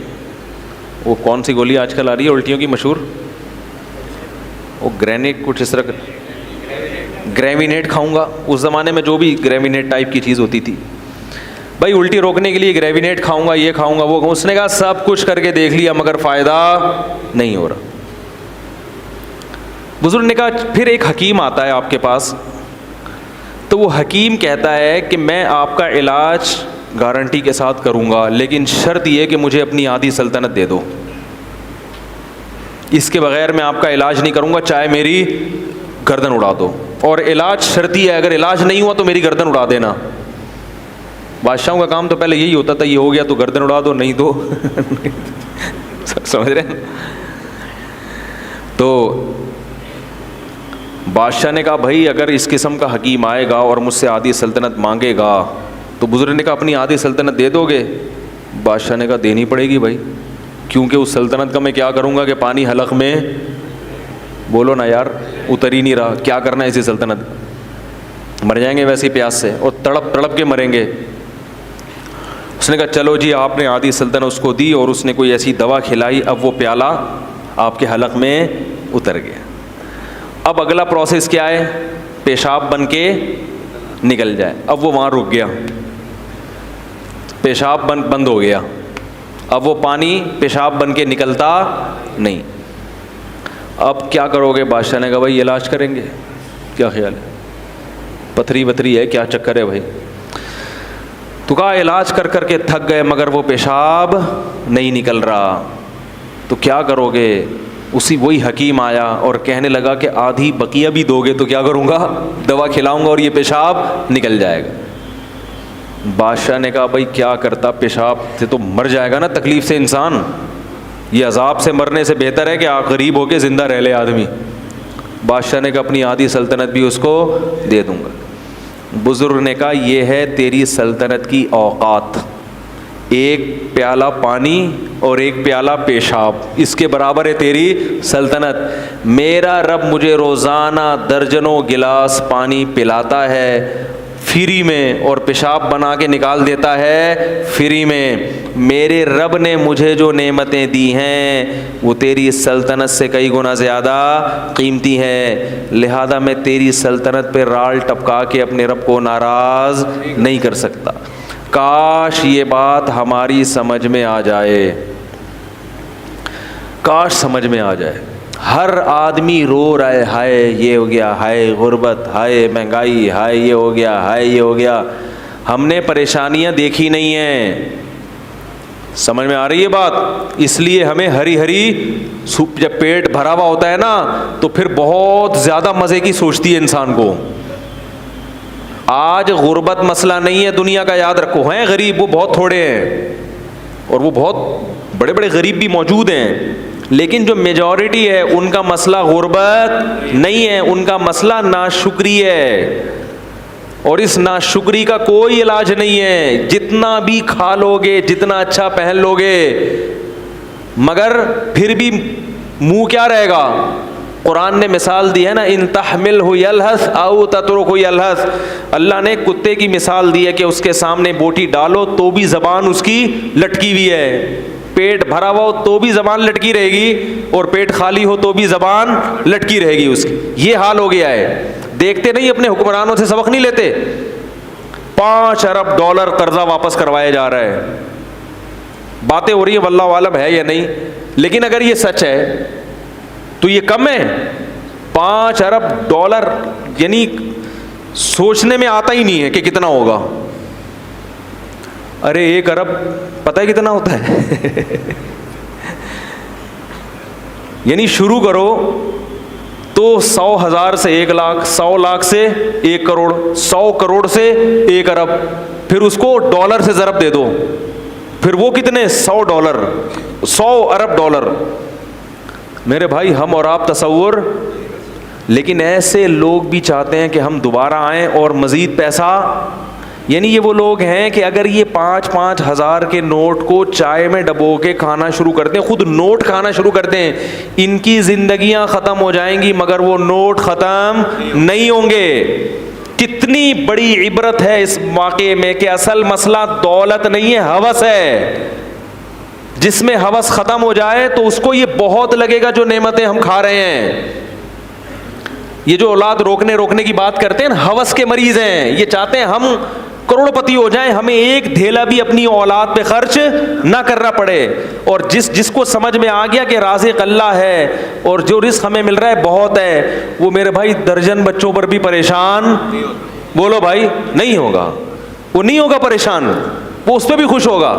وہ کون سی گولی آج کل آ رہی ہے الٹیوں کی مشہور؟ وہ گرینیٹ، کچھ اس طرح، گریوینیٹ کھاؤں گا. اس زمانے میں جو بھی گریوینیٹ ٹائپ کی چیز ہوتی تھی، بھائی الٹی روکنے کے لیے گریوینیٹ کھاؤں گا، یہ کھاؤں گا، وہ. اس نے کہا سب کچھ کر کے دیکھ لیا مگر فائدہ نہیں ہو رہا. بزرگ نے کہا پھر ایک حکیم آتا ہے آپ کے پاس, تو وہ حکیم کہتا ہے کہ میں آپ کا علاج گارنٹی کے ساتھ کروں گا, لیکن شرط یہ کہ مجھے اپنی آدھی سلطنت دے دو, اس کے بغیر میں آپ کا علاج نہیں کروں گا, چاہے میری گردن اڑا دو. اور علاج شرطی ہے, اگر علاج نہیں ہوا تو میری گردن اڑا دینا. بادشاہوں کا کام تو پہلے یہی ہوتا تھا, یہ ہو گیا تو گردن اڑا دو, نہیں تو سمجھ رہے ہیں. تو بادشاہ نے کہا بھائی اگر اس قسم کا حکیم آئے گا اور مجھ سے آدھی سلطنت مانگے گا, تو بزرگ نے کہا اپنی آدھی سلطنت دے دو گے؟ بادشاہ نے کہا دینی پڑے گی بھائی, کیونکہ اس سلطنت کا میں کیا کروں گا کہ پانی حلق میں, بولو نا یار, اتر ہی نہیں رہا, کیا کرنا ہے اسی سلطنت, مر جائیں گے ویسی پیاس سے, اور تڑپ تڑپ کے مریں گے. اس نے کہا چلو جی, آپ نے آدھی سلطنت اس کو دی, اور اس نے کوئی ایسی دوا کھلائی, اب وہ پیالہ آپ کے حلق میں اتر گیا. اب اگلا پروسیس کیا ہے, پیشاب بن کے نکل جائے. اب وہ وہاں رک گیا, پیشاب بند ہو گیا, اب وہ پانی پیشاب بن کے نکلتا نہیں. اب کیا کرو گے؟ بادشاہ نے کہا بھائی علاج کریں گے, کیا خیال ہے, پتھری وتھری ہے, کیا چکر ہے بھائی؟ تو کہا علاج کر کر کے تھک گئے مگر وہ پیشاب نہیں نکل رہا, تو کیا کرو گے؟ وہی حکیم آیا اور کہنے لگا کہ آدھی بقیہ بھی دو گے تو کیا کروں گا, دوا کھلاؤں گا اور یہ پیشاب نکل جائے گا. بادشاہ نے کہا بھائی کیا کرتا, پیشاب سے تو مر جائے گا نا تکلیف سے انسان, یہ عذاب سے مرنے سے بہتر ہے کہ غریب ہو کے زندہ رہ لے آدمی. بادشاہ نے کہا اپنی آدھی سلطنت بھی اس کو دے دوں گا. بزرگ نے کہا یہ ہے تیری سلطنت کی اوقات, ایک پیالہ پانی اور ایک پیالہ پیشاب, اس کے برابر ہے تیری سلطنت. میرا رب مجھے روزانہ درجنوں گلاس پانی پلاتا ہے فری میں, اور پیشاب بنا کے نکال دیتا ہے فری میں. میرے رب نے مجھے جو نعمتیں دی ہیں وہ تیری سلطنت سے کئی گنا زیادہ قیمتی ہیں, لہذا میں تیری سلطنت پہ رال ٹپکا کے اپنے رب کو ناراض نہیں کر سکتا. کاش یہ بات ہماری سمجھ میں آ جائے, کاش سمجھ میں آ جائے. ہر آدمی رو رہا ہے, ہائے یہ ہو گیا, ہائے غربت, ہائے مہنگائی, ہائے یہ ہو گیا, ہائے یہ ہو گیا. ہم نے پریشانیاں دیکھی نہیں ہیں, سمجھ میں آ رہی ہے بات؟ اس لیے ہمیں ہری ہری سوپ, جب پیٹ بھرا ہوا ہوتا ہے نا تو پھر بہت زیادہ مزے کی سوچتی ہے انسان کو. آج غربت مسئلہ نہیں ہے دنیا کا, یاد رکھو, ہیں غریب وہ بہت تھوڑے ہیں, اور وہ بہت بڑے بڑے غریب بھی موجود ہیں, لیکن جو میجورٹی ہے ان کا مسئلہ غربت نہیں ہے, ان کا مسئلہ ناشکری ہے. اور اس ناشکری کا کوئی علاج نہیں ہے, جتنا بھی کھا لو گے, جتنا اچھا پہن لو گے, مگر پھر بھی منہ کیا رہے گا. قرآن نے مثال دی ہے نا, ان تحملہ یلہث او تترکہ یلہث. اللہ نے کتے کی مثال دی ہے کہ اس کے سامنے بوٹی ڈالو تو بھی زبان اس کی لٹکی ہوئی ہے, پیٹ بھرا ہوا ہو تو بھی زبان لٹکی رہے گی, اور پیٹ خالی ہو تو بھی زبان لٹکی رہے گی اس کی. یہ حال ہو گیا ہے. دیکھتے نہیں اپنے حکمرانوں سے سبق نہیں لیتے, 5 ارب ڈالر قرضہ واپس کروایا جا رہا ہے. باتیں ہو رہی ہیں واللہ عالم ہے یا نہیں, لیکن اگر یہ سچ ہے تو یہ کم ہے. 5 ارب ڈالر یعنی سوچنے میں آتا ہی نہیں ہے کہ کتنا ہوگا. ارے 1 ارب پتہ ہے کتنا ہوتا ہے؟ یعنی شروع کرو تو 100,000 سے 1 لاکھ, 100 لاکھ سے 1 کروڑ, 100 کروڑ سے 1 ارب, پھر اس کو ڈالر سے ضرب دے دو, پھر وہ کتنے 100 ڈالر, 100 ارب ڈالر. میرے بھائی ہم اور آپ تصور, لیکن ایسے لوگ بھی چاہتے ہیں کہ ہم دوبارہ آئیں اور مزید پیسہ. یعنی یہ وہ لوگ ہیں کہ اگر یہ 5-5 ہزار کے نوٹ کو چائے میں ڈبو کے کھانا شروع کرتے ہیں, خود نوٹ کھانا شروع کرتے ہیں, ان کی زندگیاں ختم ہو جائیں گی مگر وہ نوٹ ختم نہیں ہوں گے. کتنی بڑی عبرت ہے اس واقعے میں کہ اصل مسئلہ دولت نہیں ہے, ہوس ہے. جس میں ہوس ختم ہو جائے تو اس کو یہ بہت لگے گا جو نعمتیں ہم کھا رہے ہیں. یہ جو اولاد روکنے کی بات کرتے ہیں نا, ہوس کے مریض ہیں. یہ چاہتے ہیں ہم کروڑپتی ہو جائیں, ہمیں ایک دھیلا بھی اپنی اولاد پہ خرچ نہ کرنا پڑے. اور جس کو سمجھ میں آ گیا کہ رازق اللہ ہے اور جو رزق ہمیں مل رہا ہے بہت ہے, وہ میرے بھائی درجن بچوں پر بھی پریشان, بولو بھائی, نہیں ہوگا. وہ نہیں ہوگا پریشان, وہ اس پہ بھی خوش ہوگا.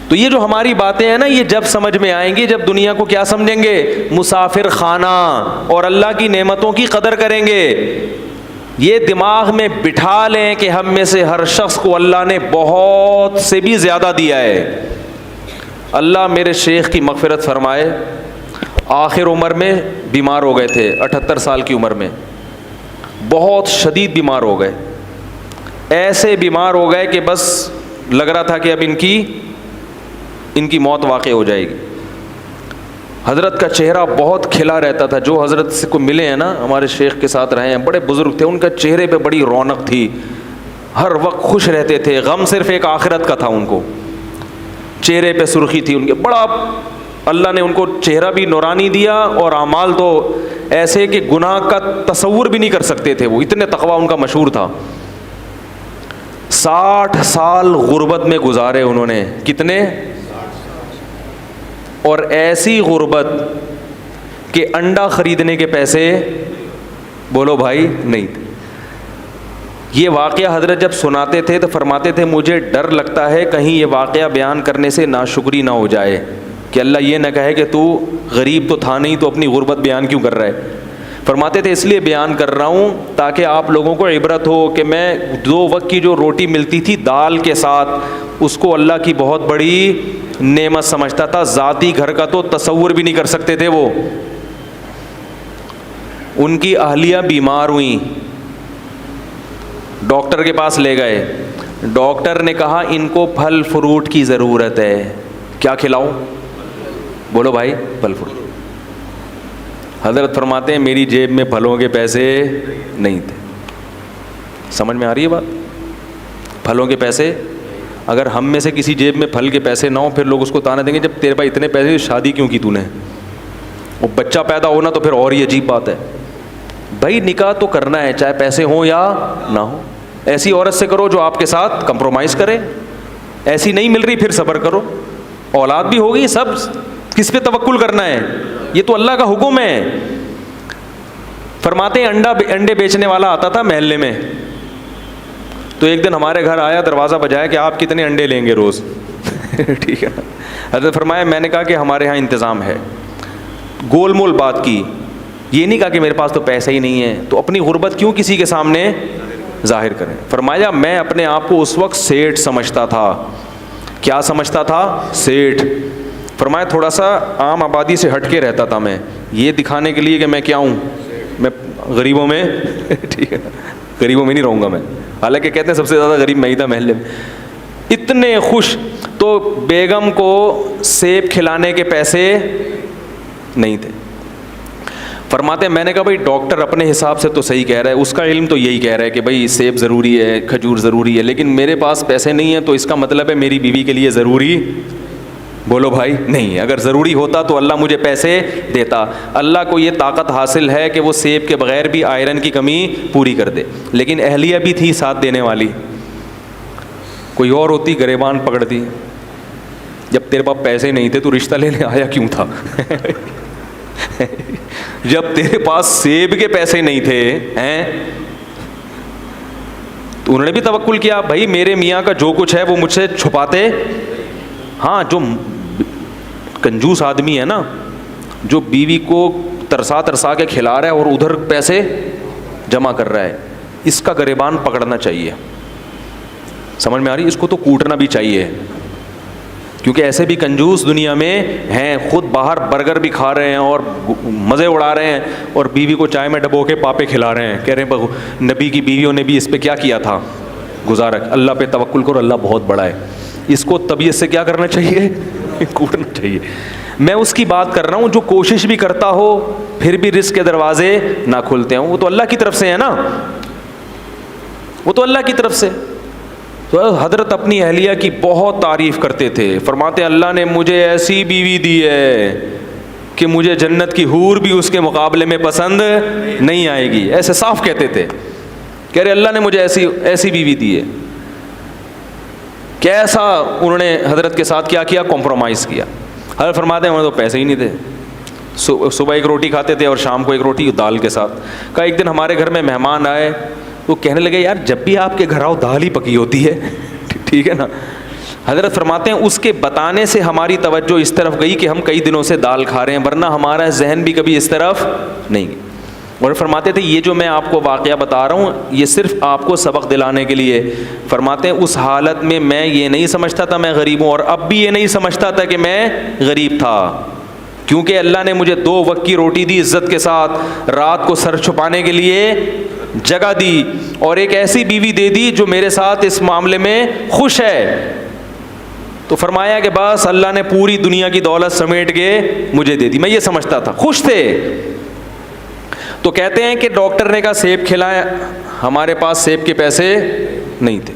تو یہ جو ہماری باتیں ہیں نا, یہ جب سمجھ میں آئیں گی, جب دنیا کو کیا سمجھیں گے, مسافر خانہ, اور اللہ کی نعمتوں کی قدر کریں گے. یہ دماغ میں بٹھا لیں کہ ہم میں سے ہر شخص کو اللہ نے بہت سے بھی زیادہ دیا ہے. اللہ میرے شیخ کی مغفرت فرمائے, آخر عمر میں بیمار ہو گئے تھے, 78 سال کی عمر میں بہت شدید بیمار ہو گئے. ایسے بیمار ہو گئے کہ بس لگ رہا تھا کہ اب ان کی موت واقع ہو جائے گی. حضرت کا چہرہ بہت کھلا رہتا تھا. جو حضرت سے کو ملے ہیں نا, ہمارے شیخ کے ساتھ رہے ہیں, بڑے بزرگ تھے, ان کا چہرے پہ بڑی رونق تھی, ہر وقت خوش رہتے تھے. غم صرف ایک آخرت کا تھا, ان کو چہرے پہ سرخی تھی ان کے. بڑا اللہ نے ان کو چہرہ بھی نورانی دیا, اور اعمال تو ایسے کہ گناہ کا تصور بھی نہیں کر سکتے تھے, وہ اتنے تقویٰ ان کا مشہور تھا. 60 سال غربت میں گزارے انہوں نے. کتنے؟ اور ایسی غربت کہ انڈا خریدنے کے پیسے, بولو بھائی, نہیں تھے. یہ واقعہ حضرت جب سناتے تھے تو فرماتے تھے مجھے ڈر لگتا ہے کہیں یہ واقعہ بیان کرنے سے ناشکری نہ ہو جائے, کہ اللہ یہ نہ کہے کہ تو غریب تو تھا نہیں, تو اپنی غربت بیان کیوں کر رہا ہے. فرماتے تھے اس لیے بیان کر رہا ہوں تاکہ آپ لوگوں کو عبرت ہو کہ میں 2 وقت کی جو روٹی ملتی تھی دال کے ساتھ, اس کو اللہ کی بہت بڑی نعمت سمجھتا تھا. ذاتی گھر کا تو تصور بھی نہیں کر سکتے تھے وہ. ان کی اہلیہ بیمار ہوئیں, ڈاکٹر کے پاس لے گئے. ڈاکٹر نے کہا ان کو پھل فروٹ کی ضرورت ہے. کیا کھلاؤ؟ بولو بھائی, پھل فروٹ. حضرت فرماتے ہیں میری جیب میں پھلوں کے پیسے نہیں تھے. سمجھ میں آ رہی ہے بات؟ پھلوں کے پیسے, اگر ہم میں سے کسی جیب میں پھل کے پیسے نہ ہوں, پھر لوگ اس کو تانا دیں گے جب تیرے پاس اتنے پیسے, شادی کیوں کی تو نے؟ وہ بچہ پیدا ہونا تو پھر اور ہی عجیب بات ہے. بھائی نکاح تو کرنا ہے چاہے پیسے ہوں یا نہ ہوں. ایسی عورت سے کرو جو آپ کے ساتھ کمپرومائز کرے, ایسی نہیں مل رہی پھر صبر کرو. اولاد بھی ہوگی, سب کس پہ توکل کرنا ہے, یہ تو اللہ کا حکم ہے. فرماتے ہیں انڈے بیچنے والا آتا تھا محلے میں, تو ایک دن ہمارے گھر آیا, دروازہ بجایا کہ آپ کتنے انڈے لیں گے روز؟ ٹھیک ہے. حضرت فرمایا میں نے کہا کہ ہمارے ہاں انتظام ہے. گول مول بات کی, یہ نہیں کہا کہ میرے پاس تو پیسہ ہی نہیں ہے, تو اپنی غربت کیوں کسی کے سامنے ظاہر کریں. فرمایا میں اپنے آپ کو اس وقت سیٹھ سمجھتا تھا. کیا سمجھتا تھا؟ سیٹھ. فرمایا تھوڑا سا عام آبادی سے ہٹ کے رہتا تھا میں, یہ دکھانے کے لیے کہ میں کیا ہوں, میں غریبوں میں ٹھیک ہے, غریبوں میں نہیں رہوں گا میں. حالانکہ کہتے ہیں سب سے زیادہ غریب میں ہی تھا محلے میں. اتنے خوش, تو بیگم کو سیب کھلانے کے پیسے نہیں تھے. فرماتے ہیں میں نے کہا بھائی ڈاکٹر اپنے حساب سے تو صحیح کہہ رہا ہے, اس کا علم تو یہی کہہ رہا ہے کہ بھائی سیب ضروری ہے, کھجور ضروری ہے, لیکن میرے پاس پیسے نہیں ہیں, تو اس کا مطلب ہے میری بیوی کے لیے ضروری, بولو بھائی, نہیں. اگر ضروری ہوتا تو اللہ مجھے پیسے دیتا. اللہ کو یہ طاقت حاصل ہے کہ وہ سیب کے بغیر بھی آئرن کی کمی پوری کر دے. لیکن اہلیہ بھی تھی ساتھ دینے والی, کوئی اور ہوتی گریبان پکڑتی. جب تیرے پاس پیسے نہیں تھے تو رشتہ لینے آیا کیوں تھا؟ جب تیرے پاس سیب کے پیسے نہیں تھے ہیں, تو انہوں نے بھی توکل کیا, بھائی میرے میاں کا جو کچھ ہے وہ مجھ سے چھپاتے. ہاں, جو کنجوس آدمی ہے نا, جو بیوی کو ترسا ترسا کے کھلا رہا ہے اور ادھر پیسے جمع کر رہا ہے, اس کا گریبان پکڑنا چاہیے. سمجھ میں آ رہی؟ اس کو تو کوٹنا بھی چاہیے, کیونکہ ایسے بھی کنجوس دنیا میں ہیں, خود باہر برگر بھی کھا رہے ہیں اور مزے اڑا رہے ہیں, اور بیوی کو چائے میں ڈبو کے پاپے کھلا رہے ہیں, کہہ رہے ہیں نبی کی بیویوں نے بھی اس پہ کیا کیا تھا, گزارا. اللہ پہ توکل کرو, اللہ بہت بڑا ہے. اس کو طبیعت سے کیا کرنا چاہیے؟ کوٹنا چاہیے. میں اس کی بات کر رہا ہوں جو کوشش بھی کرتا ہو پھر بھی رزق کے دروازے نہ کھلتے ہوں. وہ تو اللہ کی طرف سے ہے نا, وہ تو اللہ کی طرف سے. تو حضرت اپنی اہلیہ کی بہت تعریف کرتے تھے. فرماتے اللہ نے مجھے ایسی بیوی دی ہے کہ مجھے جنت کی حور بھی اس کے مقابلے میں پسند نہیں آئے گی. ایسے صاف کہتے تھے. کہہ رہے اللہ نے مجھے ایسی بیوی دی ہے. کیسا انہوں نے حضرت کے ساتھ کیا کیا؟ کمپرومائز کیا. حضرت فرماتے ہیں انہوں نے تو پیسے ہی نہیں تھے, صبح ایک روٹی کھاتے تھے اور شام کو ایک روٹی دال کے ساتھ. کہا ایک دن ہمارے گھر میں مہمان آئے, وہ کہنے لگے یار جب بھی آپ کے گھر آؤ دال ہی پکی ہوتی ہے. ٹھیک ہے نا. حضرت فرماتے ہیں اس کے بتانے سے ہماری توجہ اس طرف گئی کہ ہم کئی دنوں سے دال کھا رہے ہیں, ورنہ ہمارا ذہن بھی کبھی اس طرف نہیں. اور فرماتے تھے یہ جو میں آپ کو واقعہ بتا رہا ہوں یہ صرف آپ کو سبق دلانے کے لیے. فرماتے ہیں اس حالت میں یہ نہیں سمجھتا تھا میں غریب ہوں, اور اب بھی یہ نہیں سمجھتا تھا کہ میں غریب تھا, کیونکہ اللہ نے مجھے 2 وقت کی روٹی دی عزت کے ساتھ, رات کو سر چھپانے کے لیے جگہ دی, اور ایک ایسی بیوی دے دی جو میرے ساتھ اس معاملے میں خوش ہے. تو فرمایا کہ بس اللہ نے پوری دنیا کی دولت سمیٹ کے مجھے دے دی, میں یہ سمجھتا تھا. خوش تھے. تو کہتے ہیں کہ ڈاکٹر نے کہا سیب کھلائیں, ہمارے پاس سیب کے پیسے نہیں تھے.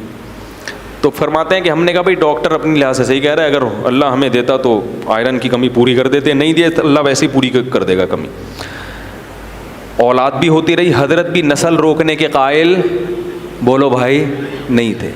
تو فرماتے ہیں کہ ہم نے کہا بھائی ڈاکٹر اپنی لحاظ سے صحیح کہہ رہا ہے, اگر اللہ ہمیں دیتا تو آئرن کی کمی پوری کر دیتے, نہیں دیا تو اللہ ویسے ہی پوری کر دے گا کمی. اولاد بھی ہوتی رہی, حضرت بھی نسل روکنے کے قائل بولو بھائی نہیں تھے,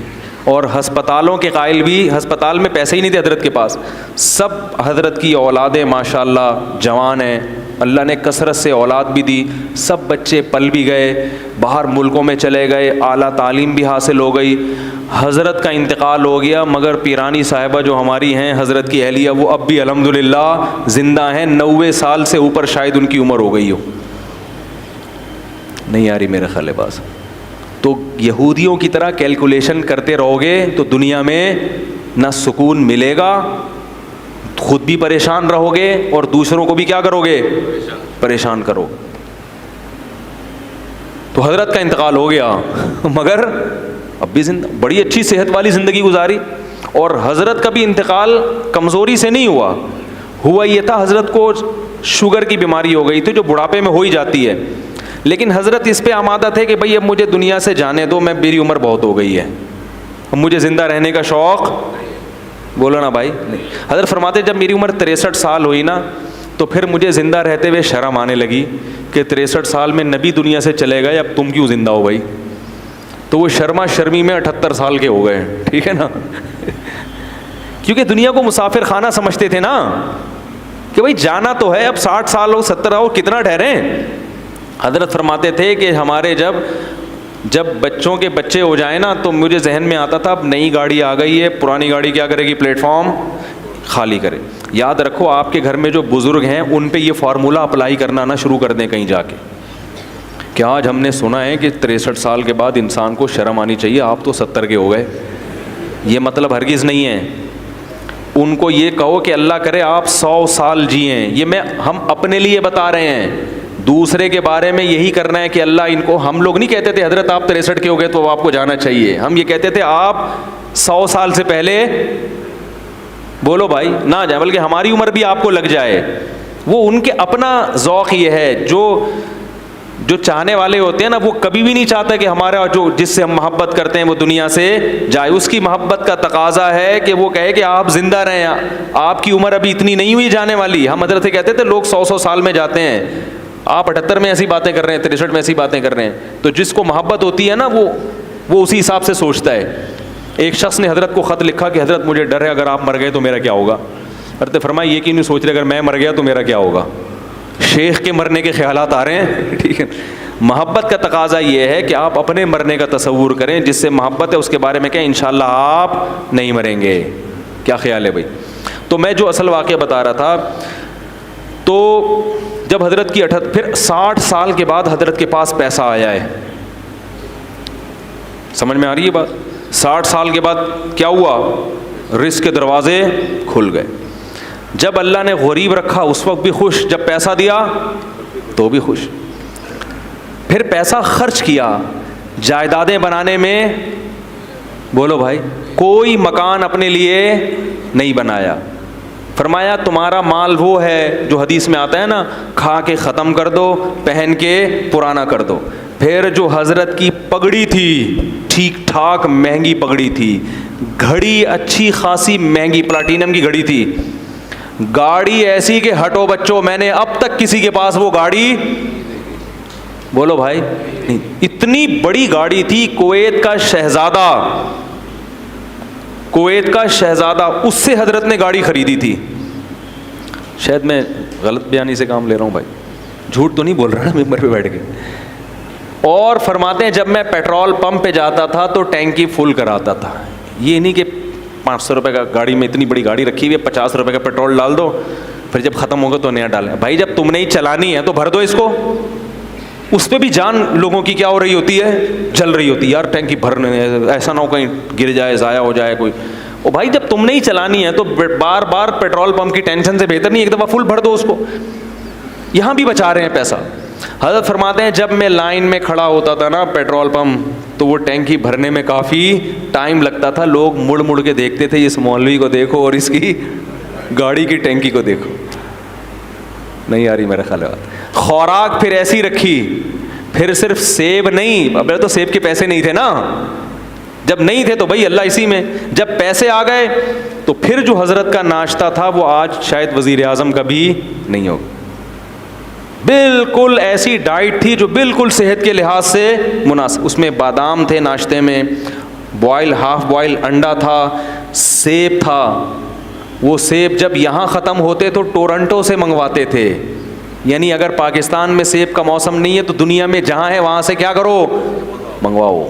اور ہسپتالوں کے قائل بھی, ہسپتال میں پیسے ہی نہیں تھے حضرت کے پاس. سب حضرت کی اولادیں ماشاءاللہ جوان ہیں, اللہ نے کثرت سے اولاد بھی دی, سب بچے پل بھی گئے, باہر ملکوں میں چلے گئے, اعلیٰ تعلیم بھی حاصل ہو گئی. حضرت کا انتقال ہو گیا, مگر پیرانی صاحبہ جو ہماری ہیں حضرت کی اہلیہ, وہ اب بھی الحمدللہ زندہ ہیں. 90 سال سے اوپر شاید ان کی عمر ہو گئی ہو. نہیں آ رہی میرے خیال بات. تو یہودیوں کی طرح کیلکولیشن کرتے رہو گے تو دنیا میں نہ سکون ملے گا, خود بھی پریشان رہو گے اور دوسروں کو بھی کیا کرو گے؟ پریشان کرو. تو حضرت کا انتقال ہو گیا مگر اب بھی زندہ, بڑی اچھی صحت والی زندگی گزاری. اور حضرت کا بھی انتقال کمزوری سے نہیں ہوا یہ تھا حضرت کو شوگر کی بیماری ہو گئی تھی جو بڑھاپے میں ہو ہی جاتی ہے, لیکن حضرت اس پہ آمادہ تھے کہ بھئی اب مجھے دنیا سے جانے دو, میں میری عمر بہت ہو گئی ہے, اب مجھے زندہ رہنے کا شوق, بولو نا بھائی. حضرت فرماتے جب میری عمر 63 سال ہوئی نا تو پھر مجھے زندہ رہتے ہوئے شرم آنے لگی کہ 63 سال میں نبی دنیا سے چلے گئے, اب تم کیوں زندہ ہو بھائی. تو وہ شرما شرمی میں 78 سال کے ہو گئے. ٹھیک ہے نا. کیونکہ دنیا کو مسافر خانہ سمجھتے تھے نا, کہ بھئی جانا تو ہے, اب 60 سال ہو 70 ہو کتنا ٹھہریں. حضرت فرماتے تھے کہ ہمارے جب بچوں کے بچے ہو جائیں نا تو مجھے ذہن میں آتا تھا اب نئی گاڑی آ گئی ہے, پرانی گاڑی کیا کرے گی؟ پلیٹ فارم خالی کرے. یاد رکھو آپ کے گھر میں جو بزرگ ہیں ان پہ یہ فارمولہ اپلائی کرنا نہ شروع کر دیں کہیں جا کے, کہ آج ہم نے سنا ہے کہ 63 سال کے بعد انسان کو شرم آنی چاہیے, آپ تو 70 کے ہو گئے. یہ مطلب ہرگز نہیں ہے. ان کو یہ کہو کہ اللہ کرے آپ 100 سال جئیں. یہ ہم اپنے لیے بتا رہے ہیں, دوسرے کے بارے میں یہی کرنا ہے کہ اللہ ان کو, ہم لوگ نہیں کہتے تھے حضرت آپ 63 کے ہو گئے تو آپ کو جانا چاہیے, ہم یہ کہتے تھے آپ 100 سال سے پہلے بولو بھائی نہ جائے, بلکہ ہماری عمر بھی آپ کو لگ جائے. وہ ان کے اپنا ذوق یہ ہے, جو چاہنے والے ہوتے ہیں نا وہ کبھی بھی نہیں چاہتا کہ ہمارا جس سے ہم محبت کرتے ہیں وہ دنیا سے جائے. اس کی محبت کا تقاضا ہے کہ وہ کہے کہ آپ زندہ رہیں, آپ کی عمر ابھی اتنی نہیں ہوئی جانے والی. ہم حضرت سے کہتے تھے لوگ 100 سال میں جاتے ہیں, آپ 78 میں ایسی باتیں کر رہے ہیں, 63 میں ایسی باتیں کر رہے ہیں. تو جس کو محبت ہوتی ہے نا وہ اسی حساب سے سوچتا ہے. ایک شخص نے حضرت کو خط لکھا کہ حضرت مجھے ڈر ہے اگر آپ مر گئے تو میرا کیا ہوگا. حضرت فرمایا یہ کیوں نہیں سوچ رہے اگر میں مر گیا تو میرا کیا ہوگا. شیخ کے مرنے کے خیالات آ رہے ہیں. ٹھیک ہے. محبت کا تقاضا یہ ہے کہ آپ اپنے مرنے کا تصور کریں, جس سے محبت ہے اس کے بارے میں کہیں انشاءاللہ آپ نہیں مریں گے. کیا خیال ہے بھائی. تو میں جو اصل واقعہ بتا رہا تھا, تو جب حضرت کی پھر 60 سال کے بعد حضرت کے پاس پیسہ آیا ہے. سمجھ میں آ رہی ہے بات. 60 سال کے بعد کیا ہوا؟ رزق کے دروازے کھل گئے. جب اللہ نے غریب رکھا اس وقت بھی خوش, جب پیسہ دیا تو بھی خوش. پھر پیسہ خرچ کیا جائیدادیں بنانے میں, بولو بھائی, کوئی مکان اپنے لیے نہیں بنایا. فرمایا تمہارا مال وہ ہے جو حدیث میں آتا ہے نا, کھا کے ختم کر دو, پہن کے پرانا کر دو. پھر جو حضرت کی پگڑی تھی, ٹھیک ٹھاک مہنگی پگڑی تھی, گھڑی اچھی خاصی مہنگی پلاٹینم کی گھڑی تھی, گاڑی ایسی کہ ہٹو بچوں, میں نے اب تک کسی کے پاس وہ گاڑی بولو بھائی نہیں. اتنی بڑی گاڑی تھی, کویت کا شہزادہ اس سے حضرت نے گاڑی خریدی تھی. شاید میں غلط بیانی سے کام لے رہا ہوں بھائی, جھوٹ تو نہیں بول رہا نا ممبر پہ بیٹھ کے. اور فرماتے ہیں جب میں پیٹرول پمپ پہ جاتا تھا تو ٹینکی فل کراتا تھا. یہ نہیں کہ 500 روپے کا گاڑی میں اتنی بڑی گاڑی رکھی ہوئی ہے 50 روپے کا پیٹرول ڈال دو, پھر جب ختم ہوگا تو نیا ڈالیں. بھائی جب تم نے ہی چلانی ہے تو بھر دو اس کو. اس پہ بھی جان لوگوں کی کیا ہو رہی ہوتی ہے, جل رہی ہوتی ہے. یار ٹینکی بھرنے, ایسا نہ ہو کہیں گر جائے, ضائع ہو جائے کوئی. او بھائی جب تم نے ہی چلانی ہے تو بار بار پیٹرول پمپ کی ٹینشن سے بہتر نہیں ایک دفعہ فل بھر دو اس کو. یہاں بھی بچا رہے ہیں پیسہ. حضرت فرماتے ہیں جب میں لائن میں کھڑا ہوتا تھا نا پیٹرول پمپ, تو وہ ٹینکی بھرنے میں کافی ٹائم لگتا تھا. لوگ مڑ مڑ کے دیکھتے تھے, اس مولوی کو دیکھو اور اس کی گاڑی کی ٹینکی کو دیکھو. نہیں آ رہی میرا خیال ہے. خوراک پھر ایسی رکھی, پھر صرف سیب نہیں, اب تو سیب کے پیسے نہیں تھے نا, جب نہیں تھے تو بھائی اللہ اسی میں, جب پیسے آ گئے تو پھر جو حضرت کا ناشتہ تھا وہ آج شاید وزیر اعظم کا بھی نہیں ہوگا. بالکل ایسی ڈائٹ تھی جو بالکل صحت کے لحاظ سے مناسب. اس میں بادام تھے ناشتے میں, بوائل ہاف بوائل انڈا تھا, سیب تھا. وہ سیب جب یہاں ختم ہوتے تو ٹورنٹو سے منگواتے تھے. یعنی اگر پاکستان میں سیب کا موسم نہیں ہے تو دنیا میں جہاں ہے وہاں سے کیا کرو, منگواؤ,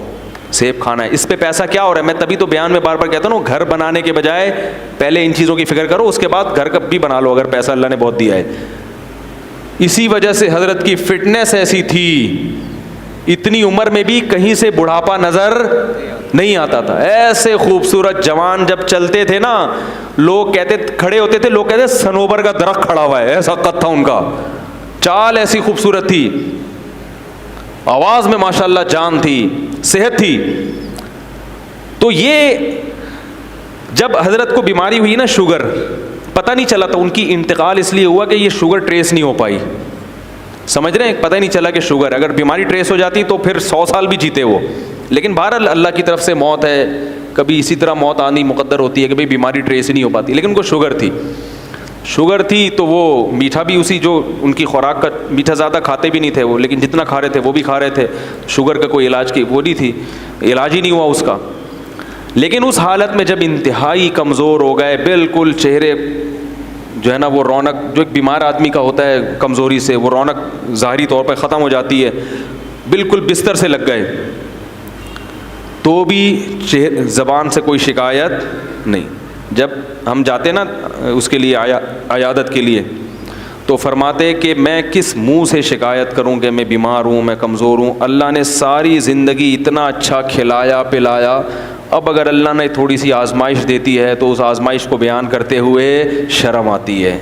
سیب کھانا ہے. اس پہ پیسہ کیا ہو رہا ہے, میں تبھی تو بیان میں بار بار کہتا ہوں گھر بنانے کے بجائے پہلے ان چیزوں کی فکر کرو, اس کے بعد گھر کب بھی بنا لو اگر پیسہ اللہ نے بہت دیا ہے. اسی وجہ سے حضرت کی فٹنس ایسی تھی, اتنی عمر میں بھی کہیں سے بڑھاپا نظر نہیں آتا تھا. ایسے خوبصورت جوان جب چلتے تھے نا, لوگ کہتے کھڑے ہوتے تھے, لوگ کہتے سنوبر کا درخت کھڑا ہوا ہے, ایسا قد تھا ان کا. چال ایسی خوبصورت تھی, آواز میں ماشاءاللہ جان تھی, صحت تھی. تو یہ جب حضرت کو بیماری ہوئی نا شوگر, پتہ نہیں چلا تھا, ان کی انتقال اس لیے ہوا کہ یہ شوگر ٹریس نہیں ہو پائی. سمجھ رہے ہیں, پتہ ہی نہیں چلا کہ شوگر, اگر بیماری ٹریس ہو جاتی تو پھر 100 سال بھی جیتے وہ. لیکن بہرحال اللہ کی طرف سے موت ہے, کبھی اسی طرح موت آنی مقدر ہوتی ہے کہ بھئی بیماری ٹریس ہی نہیں ہو پاتی. لیکن ان کو شوگر تھی تو وہ میٹھا بھی اسی جو ان کی خوراک کا, میٹھا زیادہ کھاتے بھی نہیں تھے وہ, لیکن جتنا کھا رہے تھے وہ بھی کھا رہے تھے. شوگر کا کوئی علاج کی وہ نہیں تھی, علاج ہی نہیں ہوا اس کا. لیکن اس حالت میں جب انتہائی کمزور ہو گئے, بالکل چہرے جو ہے نا وہ رونق جو ایک بیمار آدمی کا ہوتا ہے کمزوری سے, وہ رونق ظاہری طور پہ ختم ہو جاتی ہے, بالکل بستر سے لگ گئے, تو بھی زبان سے کوئی شکایت نہیں. جب ہم جاتے نا اس کے لیے عیادت کے لیے, تو فرماتے کہ میں کس منہ سے شکایت کروں کہ میں بیمار ہوں, میں کمزور ہوں. اللہ نے ساری زندگی اتنا اچھا کھلایا پلایا, اب اگر اللہ نے تھوڑی سی آزمائش دیتی ہے تو اس آزمائش کو بیان کرتے ہوئے شرم آتی ہے.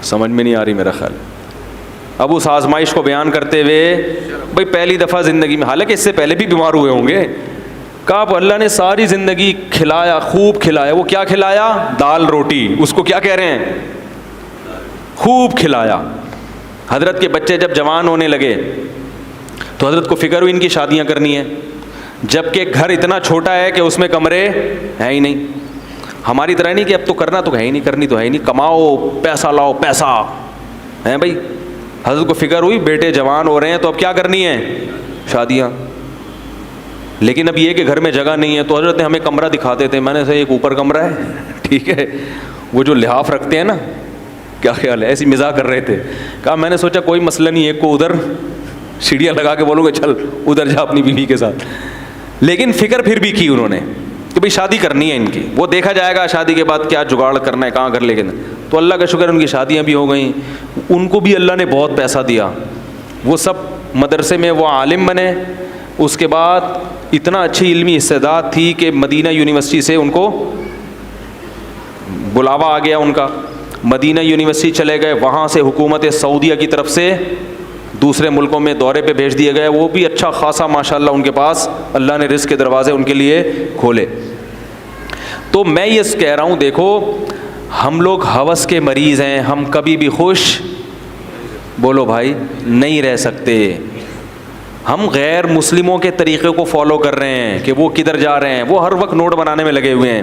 سمجھ میں نہیں آ رہی میرا خیال. اب اس آزمائش کو بیان کرتے ہوئے, بھائی پہلی دفعہ زندگی میں, حالانکہ اس سے پہلے بھی بیمار ہوئے ہوں گے, کہا اب اللہ نے ساری زندگی کھلایا, خوب کھلایا. وہ کیا کھلایا, دال روٹی, اس کو کیا کہہ رہے ہیں, خوب کھلایا. حضرت کے بچے جب جوان ہونے لگے تو حضرت کو فکر ہوئی ان کی شادیاں کرنی ہے, جبکہ گھر اتنا چھوٹا ہے کہ اس میں کمرے ہیں ہی نہیں. ہماری طرح نہیں کہ اب تو کرنا تو ہے ہی نہیں, کرنی تو ہے ہی نہیں, کماؤ پیسہ لاؤ پیسہ ہے بھائی. حضرت کو فکر ہوئی بیٹے جوان ہو رہے ہیں تو اب کیا کرنی ہے, شادیاں. لیکن اب یہ کہ گھر میں جگہ نہیں ہے, تو حضرت نے ہمیں کمرہ دکھاتے تھے. میں نے ایک اوپر کمرہ ہے, ٹھیک ہے, وہ جو لحاف رکھتے ہیں نا, کیا خیال ہے, ایسی مزاح کر رہے تھے. کہا میں نے سوچا کوئی مسئلہ نہیں, ایک کو ادھر سیڑھیاں لگا کے بولوں گے چل ادھر جا اپنی بیوی کے ساتھ. لیکن فکر پھر بھی کی انہوں نے کہ بھئی شادی کرنی ہے ان کی, وہ دیکھا جائے گا شادی کے بعد کیا جگاڑ کرنا ہے, کہاں کر لے کے. تو اللہ کا شکر ان کی شادیاں بھی ہو گئیں. ان کو بھی اللہ نے بہت پیسہ دیا, وہ سب مدرسے میں وہ عالم بنے. اس کے بعد اتنا اچھی علمی استعداد تھی کہ مدینہ یونیورسٹی سے ان کو بلاوا آ گیا ان کا, مدینہ یونیورسٹی چلے گئے. وہاں سے حکومت سعودیہ کی طرف سے دوسرے ملکوں میں دورے پہ بھیج دیے گئے. وہ بھی اچھا خاصا ماشاءاللہ ان کے پاس اللہ نے رزق کے دروازے ان کے لیے کھولے. تو میں یہ کہہ رہا ہوں, دیکھو ہم لوگ ہوس کے مریض ہیں, ہم کبھی بھی خوش, بولو بھائی, نہیں رہ سکتے. ہم غیر مسلموں کے طریقے کو فالو کر رہے ہیں کہ وہ کدھر جا رہے ہیں, وہ ہر وقت نوٹ بنانے میں لگے ہوئے ہیں.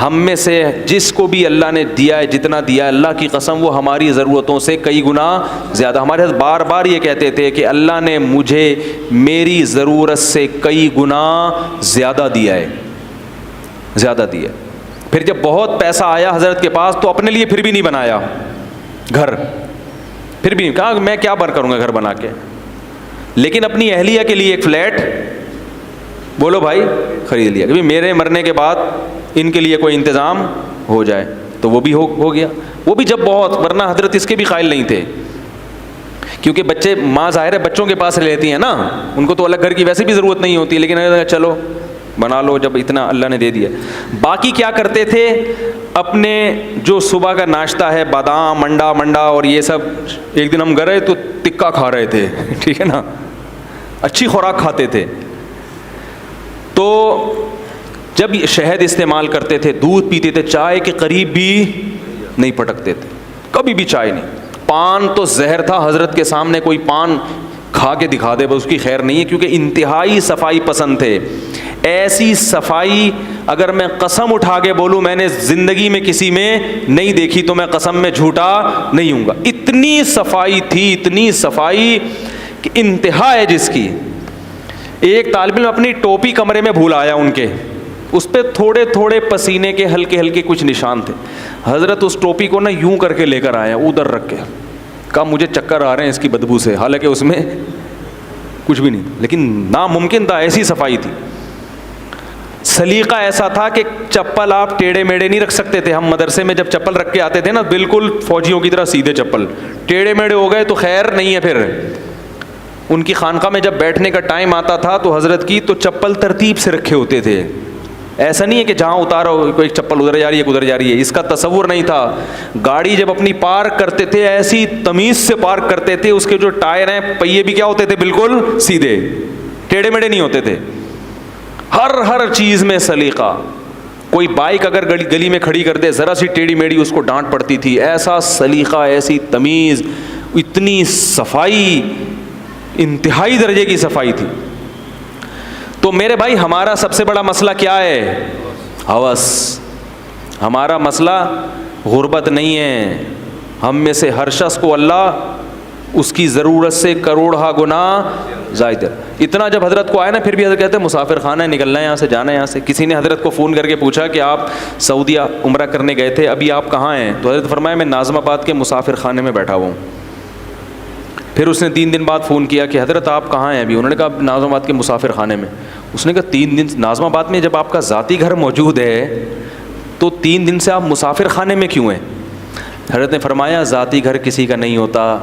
ہم میں سے جس کو بھی اللہ نے دیا ہے, جتنا دیا ہے, اللہ کی قسم وہ ہماری ضرورتوں سے کئی گنا زیادہ. ہمارے حضرت بار بار یہ کہتے تھے کہ اللہ نے مجھے میری ضرورت سے کئی گنا زیادہ دیا ہے, زیادہ دیا. پھر جب بہت پیسہ آیا حضرت کے پاس تو اپنے لیے پھر بھی نہیں بنایا گھر, پھر بھی کہا میں کیا کروں گا گھر بنا کے, لیکن اپنی اہلیہ کے لیے ایک فلیٹ بولو بھائی خرید لیا کہ میرے مرنے کے بعد ان کے لیے کوئی انتظام ہو جائے. تو وہ بھی ہو گیا, وہ بھی جب بہت, ورنہ حضرت اس کے بھی قائل نہیں تھے, کیونکہ بچے, ماں ظاہر ہے بچوں کے پاس لیتی ہیں نا, ان کو تو الگ گھر کی ویسے بھی ضرورت نہیں ہوتی, لیکن چلو بنا لو جب اتنا اللہ نے دے دیا. باقی کیا کرتے تھے, اپنے جو صبح کا ناشتہ ہے بادام منڈا اور یہ سب, ایک دن ہم گئے تو ٹکا کھا رہے تھے, ٹھیک ہے نا, اچھی خوراک کھاتے تھے. تو جب شہد استعمال کرتے تھے, دودھ پیتے تھے, چائے کے قریب بھی نہیں پٹکتے تھے, کبھی بھی چائے نہیں. پان تو زہر تھا, حضرت کے سامنے کوئی پان کھا کے دکھا دے بس اس کی خیر نہیں ہے, کیونکہ انتہائی صفائی پسند تھے. ایسی صفائی اگر میں قسم اٹھا کے بولوں میں نے زندگی میں کسی میں نہیں دیکھی تو میں قسم میں جھوٹا نہیں ہوں گا. اتنی صفائی تھی, اتنی صفائی کہ انتہا ہے جس کی. ایک طالب علم اپنی ٹوپی کمرے میں بھول آیا ان کے, اس پہ تھوڑے تھوڑے پسینے کے ہلکے ہلکے کچھ نشان تھے. حضرت اس ٹوپی کو نا یوں کر کے لے کر آیا, ادھر رکھ کے, کہا مجھے چکر آ رہے ہیں اس کی بدبو سے, حالانکہ اس میں کچھ بھی نہیں, لیکن ناممکن تھا, ایسی صفائی تھی. سلیقہ ایسا تھا کہ چپل آپ ٹیڑھے میڑے نہیں رکھ سکتے تھے. ہم مدرسے میں جب چپل رکھ کے آتے تھے نا, بالکل فوجیوں کی طرح سیدھے چپل, ٹیڑھے میڑے ہو گئے تو خیر نہیں ہے. پھر ان کی خانقاہ میں جب بیٹھنے کا ٹائم آتا تھا تو حضرت کی تو چپل ترتیب سے رکھے ہوتے تھے. ایسا نہیں ہے کہ جہاں اتارو کوئی چپل ادھر جا رہی ہے ادھر جا رہی ہے, اس کا تصور نہیں تھا. گاڑی جب اپنی پارک کرتے تھے ایسی تمیز سے پارک کرتے تھے, اس کے جو ٹائر ہیں پہیے بھی کیا ہوتے تھے, بالکل سیدھے, ٹیڑھے میڑے نہیں ہوتے تھے. ہر چیز میں سلیقہ. کوئی بائک اگر گلی میں کھڑی کر دے ذرا سی ٹیڑھی میڑھی اس کو ڈانٹ پڑتی تھی. ایسا سلیقہ, ایسی تمیز, اتنی صفائی, انتہائی درجے کی صفائی تھی. تو میرے بھائی ہمارا سب سے بڑا مسئلہ کیا ہے, ہوس. ہمارا مسئلہ غربت نہیں ہے. ہم میں سے ہر شخص کو اللہ اس کی ضرورت سے کروڑہ گنا زائد ہے. اتنا جب حضرت کو آیا نا, پھر بھی حضرت کہتے ہیں مسافر خانہ ہے, نکلنا ہے یہاں سے, جانا ہے یہاں سے. کسی نے حضرت کو فون کر کے پوچھا کہ آپ سعودیہ عمرہ کرنے گئے تھے, ابھی آپ کہاں ہیں؟ تو حضرت فرمایا میں ناظم آباد کے مسافر خانے میں بیٹھا ہوا ہوں. پھر اس نے 3 دن بعد فون کیا کہ حضرت آپ کہاں ہیں ابھی؟ انہوں نے کہا ناظم آباد کے مسافر خانے میں. اس نے کہا 3 دن ناظم آباد میں جب آپ کا ذاتی گھر موجود ہے تو 3 دن سے آپ مسافر خانے میں کیوں ہیں؟ حضرت نے فرمایا ذاتی گھر کسی کا نہیں ہوتا,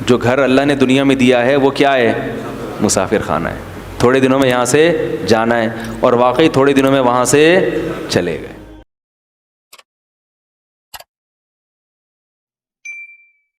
جو گھر اللہ نے دنیا میں دیا ہے وہ کیا ہے؟ مسافر خانہ ہے. تھوڑے دنوں میں یہاں سے جانا ہے, اور واقعی تھوڑے دنوں میں وہاں سے چلے گئے.